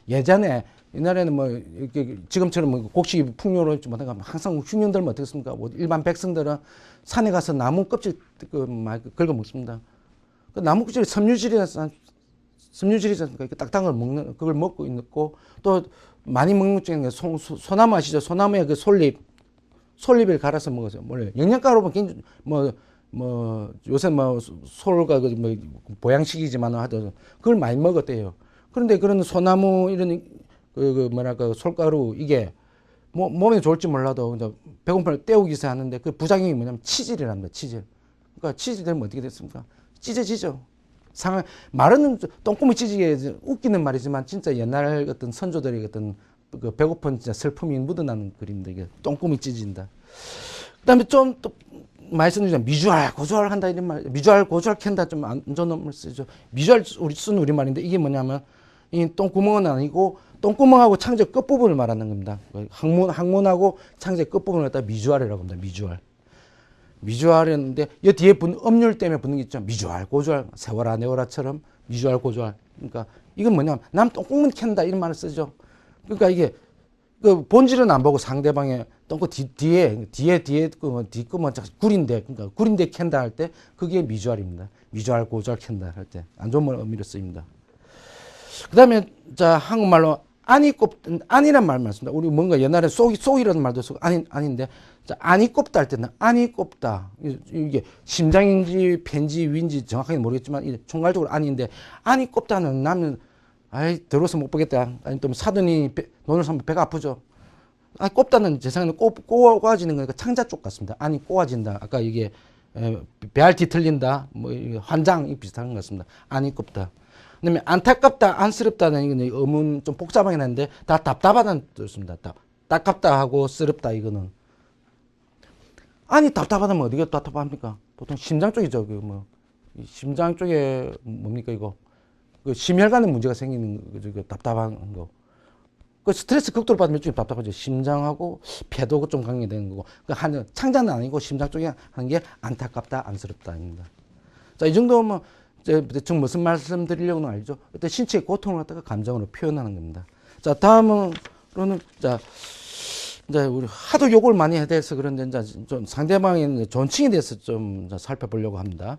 예전에 옛날에는 뭐 이렇게 지금처럼 뭐 곡식이 풍요롭지 못한가 항상 흉년들면 어떻겠습니까? 뭐 일반 백성들은 산에 가서 나무 껍질 긁어 먹습니다. 그 나무 껍질이 섬유질이잖습니까? 딱딱한 걸 먹는 그걸 먹고 있고 또 많이 먹는 것 중에 소나무 아시죠? 소나무의 그 솔잎을 갈아서 먹어서 원래 영양가로 굉장히 요새 솔과 보양식이지만 하도 그걸 많이 먹었대요. 그런데 그런 소나무 이런 솔가루 이게 몸에 좋을지 몰라도 배고픔을 때우기 위해서 하는데 그 부작용이 뭐냐면 치질이랍니다. 치질. 그러니까 치질 되면 어떻게 됐습니까? 찢어지죠. 말은 똥구멍 찢어지게 웃기는 말이지만 진짜 옛날 어떤 선조들의 어떤 그 배고픈 진짜 슬픔이 묻어나는 그림인데 이게 똥구멍이 찢어진다. 그다음에 좀 또 말씀드리자면 미주알, 고주알 한다 이런 말, 미주알, 고주알 캔다 좀 안 좋은 놈을 쓰죠. 미주알 쓴 우리말인데 이게 뭐냐면 이 똥구멍은 아니고 똥구멍하고 창자 끝부분을 말하는 겁니다. 항문하고 창자 끝부분을 갖다 미주알이라고 합니다. 미주알이었는데 이 뒤에 음률 때문에 붙는 게 있죠. 미주알, 고주알, 세워라 내워라처럼 미주알, 고주알. 그러니까 이건 뭐냐면 남 똥구멍 캔다 이런 말을 쓰죠. 그러니까 이게 그 본질은 안 보고 상대방의 똥구 뒤에 뒷구멍 구린데 그러니까 구린데 캔다 할 때 그게 미주알입니다. 미주알, 고주알 캔다 할 때 안 좋은 의미로 쓰입니다. 그다음에 자 한국말로 안이란 말 맞습니다. 우리 뭔가 옛날에 쏙이라는 말도 쓰고 아닌데 자 안이 꼽다 할 때는 안이 꼽다 이게 심장인지 폐인지 위인지 정확하게 모르겠지만 이게 총괄적으로 안인데 안이 꼽다는 나면 더러워서 못 보겠다. 아니 또 사돈이 논을 삼면 배가 아프죠. 꼽다는 제 생각에는 꼬아지는 거니까 창자 쪽 같습니다. 안이 꼬아진다. 아까 이게 배알 뒤틀린다. 뭐 환장 비슷한 것 같습니다. 안이 꼽다. 그다음에 안타깝다, 안쓰럽다는 이거는 의문 좀 복잡하긴 한데 다 답답하다는 뜻입니다. 따깝다 하고 쓰럽다 이거는. 아니 답답하다면 어디가 답답합니까? 보통 심장 쪽이죠. 심장 쪽에 뭡니까 이거? 그 심혈관에 문제가 생기는 그 답답한 거. 그 스트레스 극도로 받으면 좀 답답하죠. 심장하고 폐도 좀 관계되는 거고. 창자는 아니고 심장 쪽에 하는 게 안타깝다, 안쓰럽다입니다. 자, 이 정도면 대충 무슨 말씀 드리려고는 알죠. 그때 신체의 고통을 갖다가 감정으로 표현하는 겁니다. 자, 다음으로는 이제 우리 하도 욕을 많이 해야 돼서 그런데 이제 좀 상대방의 존칭에 대해서 좀 살펴보려고 합니다.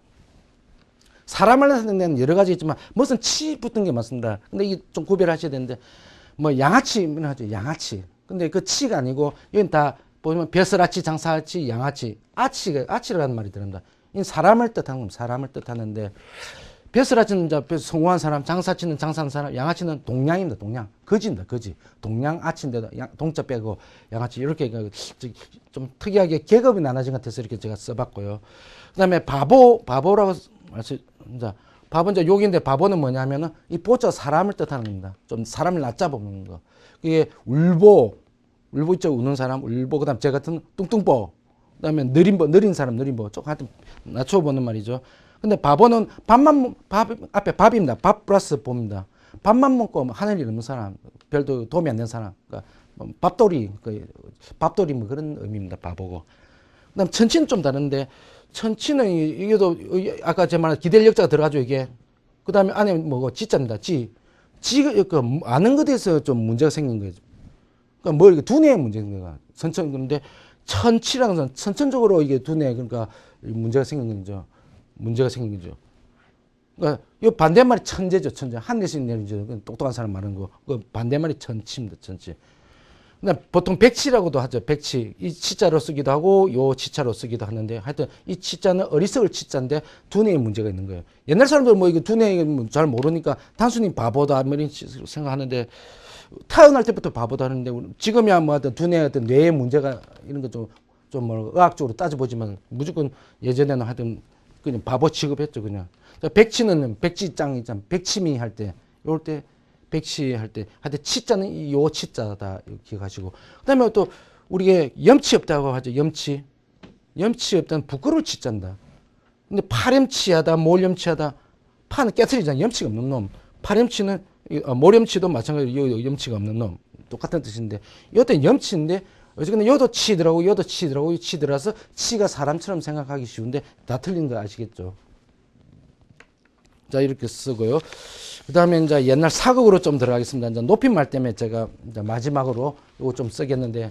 사람을 상대는 여러 가지 있지만 무슨 치 붙은 게 많습니다. 근데 이게 좀 구별하셔야 되는데 뭐 양아치는 하죠. 양아치. 근데 그 치가 아니고 여긴 다 보면 벼슬아치, 장사아치, 양아치, 아치라는 말이 들어갑니다. 이 사람을 뜻하는 겁니다. 사람을 뜻하는데 벼슬아치는 성공한 사람, 장사치는 장사하는 사람, 양아치는 동양입니다. 동양. 거지입니다. 거지. 동양아치인데도 동자 빼고 양아치 이렇게 좀 특이하게 계급이 나눠진 것 같아서 이렇게 제가 써봤고요. 그 다음에 바보라고 말씀드립니다. 바보는 이제 욕인데 바보는 뭐냐면은 이 보자 사람을 뜻하는 겁니다. 좀 사람을 낮잡아보는 거. 이게 울보 있죠. 우는 사람, 울보. 그 다음 제 같은 뚱뚱보. 그 다음에 느린 사람, 느린보. 조금 하여튼 낮춰보는 말이죠. 근데 바보는 밥 앞에 밥입니다. 밥 플러스 보입니다. 밥만 먹고 하늘 일 없는 사람, 별도 도움이 안 되는 사람. 그러니까 밥돌이 뭐 그런 의미입니다. 바보고. 그 다음 천치는 좀 다른데, 천치는 이게도 아까 제 말한 기대일 역자가 들어가죠, 이게. 그 다음에 안에 뭐고 지자입니다. 아는 것에 대해서 좀 문제가 생긴 거죠. 그러니까 뭐 이렇게 두뇌에 문제가 생긴 거야. 그런데 천치라는 것은 선천적으로 이게 두뇌에 그러니까 문제가 생긴 거죠. 문제가 생긴 거죠. 그러니까 이 반대말이 천재죠, 천재. 하늘에서 내리죠. 똑똑한 사람 말하는 거. 그 반대말이 천치입니다, 천치. 보통 백치라고도 하죠. 백치. 이 치자로 쓰기도 하고 요 치자로 쓰기도 하는데 하여튼 이 치자는 어리석을 치자인데 두뇌에 문제가 있는 거예요. 옛날 사람들 뭐 이거 두뇌에 잘 모르니까 단순히 바보다 뭐 이런 생각하는데 태어날 때부터 바보다 하는데 지금이야 뭐 하여튼 두뇌에 어떤 뇌에 문제가 이런 거 좀 뭐 의학적으로 따져보지만 무조건 예전에는 하여튼 그냥 바보 취급했죠, 그냥. 백치는 백지장 있잖아. 백치미 할 때, 요럴 때, 백치 할 때, 하여튼 치자는 요 치자다, 기억하시고. 그 다음에 또, 우리가 염치 없다고 하죠, 염치. 염치 없다는 부끄러울 치자인다. 근데 파렴치하다, 몰염치하다, 파는 깨트리잖아, 염치가 없는 놈. 파렴치는, 몰염치도 마찬가지로 요 염치가 없는 놈. 똑같은 뜻인데, 요때 염치인데, 어쨌든 요도 치더라고, 요도 치더라고, 치더라서 치가 사람처럼 생각하기 쉬운데 다 틀린 거 아시겠죠? 자, 이렇게 쓰고요. 그 다음에 이제 옛날 사극으로 좀 들어가겠습니다. 이제 높임말 때문에 제가 이제 마지막으로 이거 좀 쓰겠는데,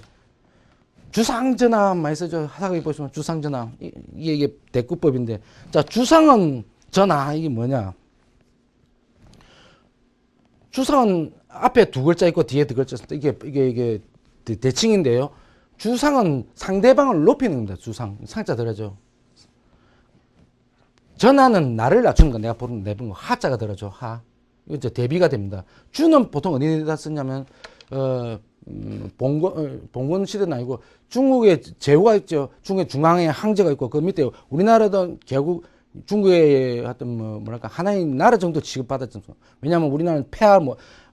주상전함 많이 쓰죠. 사극에 보시면 주상전함. 이게 대꾸법인데. 자, 주상은 전하, 이게 뭐냐? 주상은 앞에 두 글자 있고 뒤에 두 글자 있습니다. 이게 대칭인데요. 주상은 상대방을 높이는 겁니다. 주상. 상자 들어죠. 전하는 나를 낮추는 거. 내가 내본 거. 하자가 들어죠. 하. 이거 이제 대비가 됩니다. 주는 보통 어디다 쓰냐면, 봉건 시대는 아니고 중국에 제후가 있죠. 중국에 중앙에 항제가 있고 그 밑에 우리나라도 결국 중국의 하여튼 뭐랄까 하나의 나라 정도 취급받았죠. 왜냐하면 우리나라는 폐하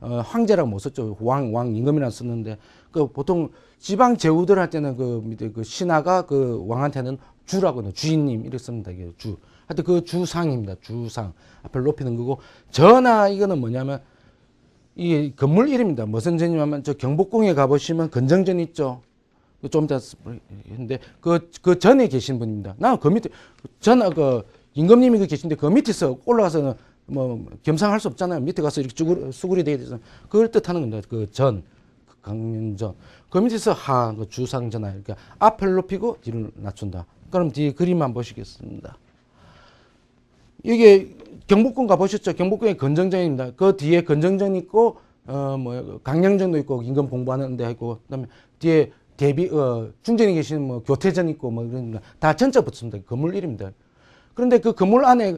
황제라고 못 썼죠. 왕 임금이라 썼는데 그 보통 지방 제후들 할 때는 그 밑에 그 신하가 그 왕한테는 주라고 주인님 이렇게 씁니다. 이게 주. 하여튼 그 주상입니다. 주상 앞을 높이는 거고 전하 이거는 뭐냐면 이 건물 이름입니다. 무슨 전이냐면 저 경복궁에 가보시면 건정전 있죠. 좀 이따 했는데 그 전에 계신 분입니다. 나는 그 밑에 임금님이 계신데 그 밑에서 올라가서는 뭐 겸상할 수 없잖아요. 밑에 가서 이렇게 수굴이 되어 있어서 그걸 뜻하는 겁니다. 그 전, 강연전. 그 밑에서 그 주상전하. 그러니까 앞을 높이고 뒤를 낮춘다. 그럼 뒤에 그림 한번 보시겠습니다. 이게 경복궁 가보셨죠? 경복궁에 건정전입니다. 그 뒤에 건정전 있고, 강령전도 있고, 임금 공부하는 데 있고, 그 다음에 뒤에 중전에 계시는 교태전 있고, 이런 다 전자 붙습니다. 건물 이름입니다. 그런데 그 건물 안에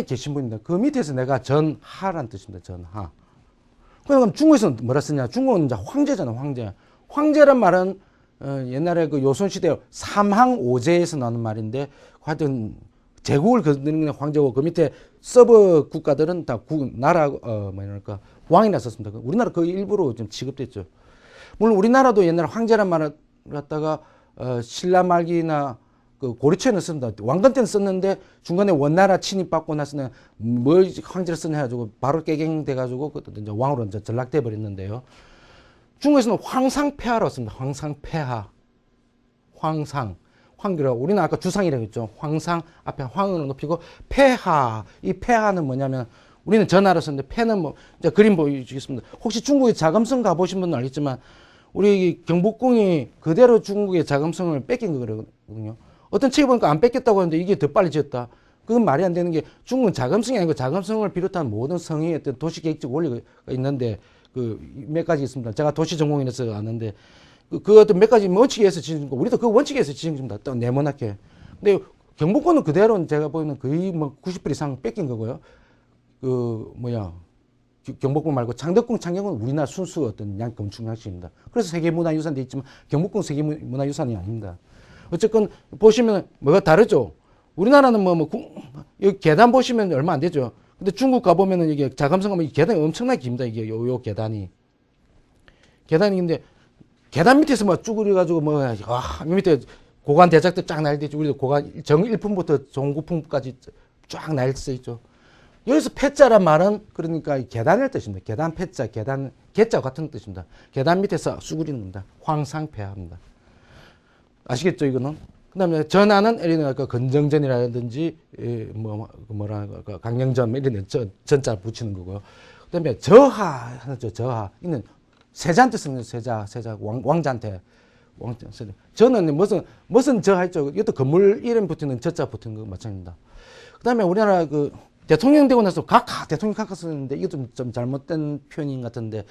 계신 분입니다. 그 밑에서 내가 전하라는 뜻입니다. 전하. 그럼 중국에서는 뭐라 쓰냐? 중국은 이제 황제잖아, 황제. 황제란 말은, 옛날에 그 요선시대 삼항오제에서 나오는 말인데, 하여튼, 제국을 거느리는 황제고, 그 밑에 서브 국가들은 다 나라, 왕이라 썼습니다. 우리나라 그 일부로 좀 취급됐죠. 물론 우리나라도 옛날에 황제란 말을 갖다가, 신라 말기나 그 고려초에는 씁니다. 왕건 때는 썼는데 중간에 원나라 침입받고 나서는 뭘 황제를 쓰냐 해가지고 바로 깨갱돼가지고 이제 왕으로 이제 전락돼 버렸는데요. 중국에서는 황상폐하라고 씁니다. 황상폐하. 황기라고. 우리는 아까 주상이라고 했죠. 황상 앞에 황을 높이고 폐하. 이 폐하는 뭐냐면 우리는 전하로 썼는데 폐는 이제 그림 보여주겠습니다. 혹시 중국의 자금성 가보신 분은 알겠지만 우리 경복궁이 그대로 중국의 자금성을 뺏긴 거거든요. 어떤 책에 보니까 안 뺏겼다고 하는데 이게 더 빨리 지었다. 그건 말이 안 되는 게 중국은 자금성이 아니고 자금성을 비롯한 모든 성의 어떤 도시계획적 원리가 있는데 그 몇 가지 있습니다. 제가 도시 전공이라서 아는데 그 어떤 몇 가지 원칙에 의해서 지은 거 우리도 그 원칙에 의해서 지은 겁니다. 또 네모나게. 근데 경복궁은 그대로 제가 보기에는 거의 뭐 90% 이상 뺏긴 거고요. 경복궁 말고 창덕궁, 창경은 우리나라 순수 어떤 건축 양식입니다. 그래서 세계문화유산 돼 있지만 경복궁 세계문화유산이 아닙니다. 어쨌건 보시면 뭐가 다르죠. 우리나라는 여기 계단 보시면 얼마 안 되죠. 근데 중국 가보면은 이게 자감성 가면 이 계단이 엄청나게 깁니다. 이게 요 계단이. 계단이 근데 계단 밑에서 뭐 쭈그려가지고 밑에 고관 대작도 쫙 날리죠. 우리도 고관 정1품부터 정9품까지 쫙 날려 있죠. 여기서 패자란 말은 그러니까 계단을 뜻입니다. 계단 패자, 계단 개자 같은 뜻입니다. 계단 밑에서 쑥그리는 겁니다. 황상폐하입니다. 아시겠죠, 이거는? 그다음에 전하는 이런 건정전이라든지 강령전 이런 전자 붙이는 거고요. 그다음에 저하 하죠. 저하 이는 세자한테 쓰는 세자 왕자한테 저는 무슨 저하죠. 이것도 건물 이름 붙이는 저자 붙이는 거 마찬가지입니다. 그다음에 우리나라 대통령 되고 나서 대통령 각하 쓰는데 이것도 좀 잘못된 표현인 것 같은데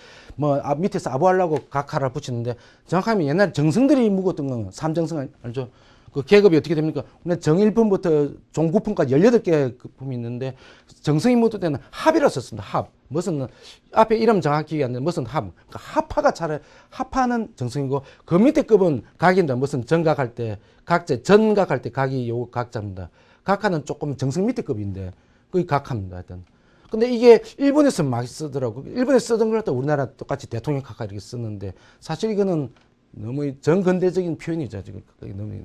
밑에서 아부하려고 각하를 붙이는데 정확하면 옛날에 정승들이 묵었던 건 삼정승 알죠? 그 계급이 어떻게 됩니까? 우리는 정1품부터 종9품까지 18개 품이 있는데 정승이 묻을 때는 합이라 썼습니다. 합. 무슨 앞에 이름 정확히 기억 안 나는데 무슨 합. 그러니까 합하가 합하는 정승이고 그 밑에 급은 각입니다. 무슨 정각할 때 각제 전각할 때 각이 요 각자입니다. 각하는 조금 정승 밑에 급인데 그게 각하입니다. 하여튼. 근데 이게 일본에서 막 쓰더라고. 일본에서 쓰던 걸 갖다 우리나라 똑같이 대통령 각하 이렇게 쓰는데 사실 이거는 너무 정근대적인 표현이죠. 지금 너무.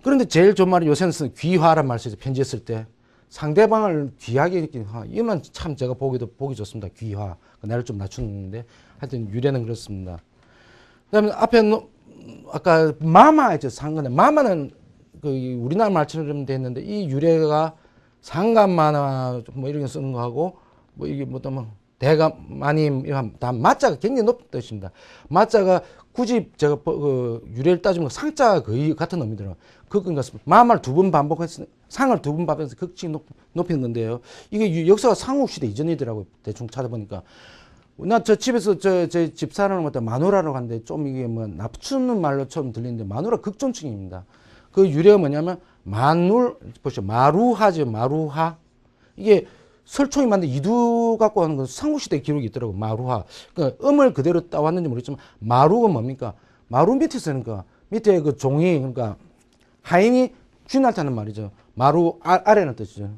그런데 제일 좋은 말이 요새는 쓰는 귀화란 말 쓰죠. 편지에 쓸 때. 상대방을 귀하게 이만 참 제가 보기 좋습니다. 귀화. 나를 좀 낮추는데 하여튼 유래는 그렇습니다. 그 다음에 앞에 아까 마마 있죠. 상근에. 마마는 우리나라 말처럼 돼 있는데 이 유래가 상감마나 이런 거 쓰는 거하고 이게 대감 마님 다 마자가 굉장히 높은 뜻입니다. 마자가 굳이 제가 유래를 따지면 상자가 거의 같은 의미더라고요. 그러니까 마마를 2번 반복해서 상을 2번 반복해서 극치 높이는 건데요. 이게 역사가 상욱시대 이전이더라고요. 대충 찾아보니까. 저 집에서 제 집사람을 갖다 마누라라고 하는데 좀 이게 납치는 말로 처음 들리는데 마누라 극존칭입니다. 그 유래가 뭐냐면 보시죠. 마루하죠. 마루하. 이게 설총이 만든 이두 갖고 하는 건 삼국시대 기록이 있더라고. 마루하. 그러니까 음을 그대로 따왔는지 모르겠지만 마루가 뭡니까? 마루 밑에 쓰니까 밑에 그 종이 그러니까 하인이 주인한테 하는 말이죠. 마루 아래는 뜻이죠.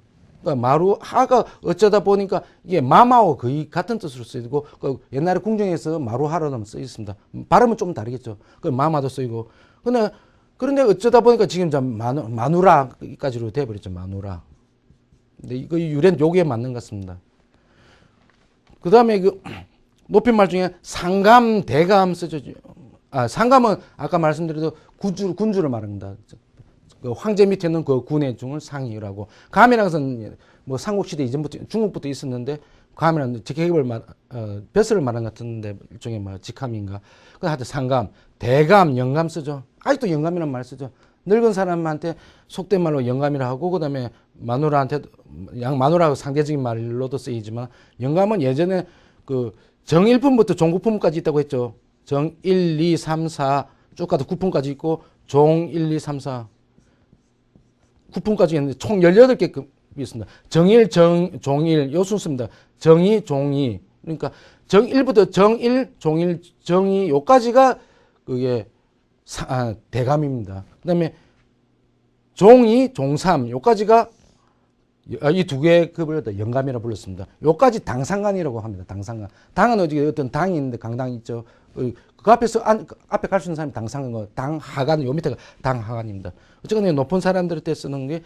그러니까 마루하가 어쩌다 보니까 이게 마마와 거의 같은 뜻으로 쓰이고 옛날에 궁정에서 마루하라는 쓰여 있습니다. 발음은 좀 다르겠죠. 그 마마도 쓰이고. 그런데 어쩌다 보니까 지금 마누라까지로 돼버렸죠. 마누라. 근데 이거 유래는 요게 맞는 것 같습니다. 그 다음에 높임말 중에 상감, 대감 쓰죠. 상감은 아까 말씀드린 군주를 말합니다. 황제 밑에 있는 그 군의 중을 상이라고. 감이라는 것은 삼국시대 이전부터 중국부터 있었는데 감이라는 계급을 벼슬을 말하는 것 같은데 일종의 직함인가. 하여튼 상감, 대감, 영감 쓰죠. 아직도 영감이라는 말 쓰죠. 늙은 사람한테 속된 말로 영감이라 하고 그다음에 마누라한테도 마누라하고 상대적인 말로도 쓰이지만 영감은 예전에 정1품부터 종9품까지 있다고 했죠. 정 1, 2, 3, 4 쭉 가도 9품까지 있고 종 1, 2, 3, 4 9품까지 있는데 총 18개 있습니다. 정일, 종일 요 순서입니다. 정이, 종이. 그러니까 정1부터 정1, 종일, 정이 요까지가 그게 대감입니다. 그다음에 종2, 종3 요까지가 이 두 개의 급을 영감이라고 불렀습니다. 요까지 당상관이라고 합니다. 당상관. 당은 어떤 당이 있는데 강당 있죠. 그 앞에서 앞에 갈 수 있는 사람이 당상관, 당하관, 요 밑에가 당하관입니다. 어쨌든 높은 사람들한테 쓰는 게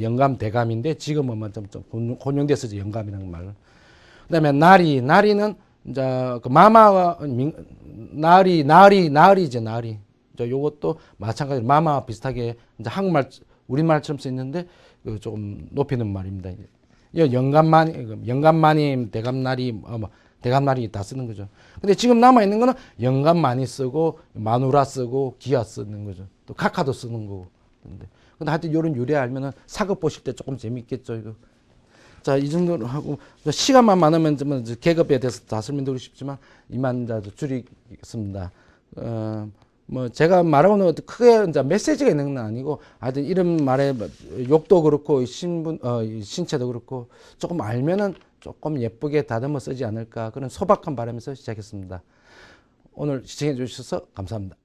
영감, 대감인데 지금은 좀 혼용돼서 영감이라는 말. 그다음에 나리는 이제 마마와 나리죠, 나리. 요것도 마찬가지로 마마와 비슷하게 이제 한국말 우리말처럼 쓰이는데 조금 높이는 말입니다. 영감마님, 대감나리 다 쓰는 거죠. 근데 지금 남아 있는 거는 영감 많이 쓰고 마누라 쓰고 기아 쓰는 거죠. 또 카카도 쓰는 거고. 근데 하여튼 이런 유래 알면은 사극 보실 때 조금 재밌겠죠, 이거. 자, 이 정도로 하고 시간만 많으면 계급에 대해서 다 설명드리고 싶지만 이만 줄이겠습니다. 뭐 제가 말하고는 크게 이제 메시지가 있는 건 아니고 하여튼 이런 말에 뭐 욕도 그렇고 신체도 그렇고 조금 알면은 조금 예쁘게 다듬어 쓰지 않을까 그런 소박한 바람에서 시작했습니다. 오늘 시청해 주셔서 감사합니다.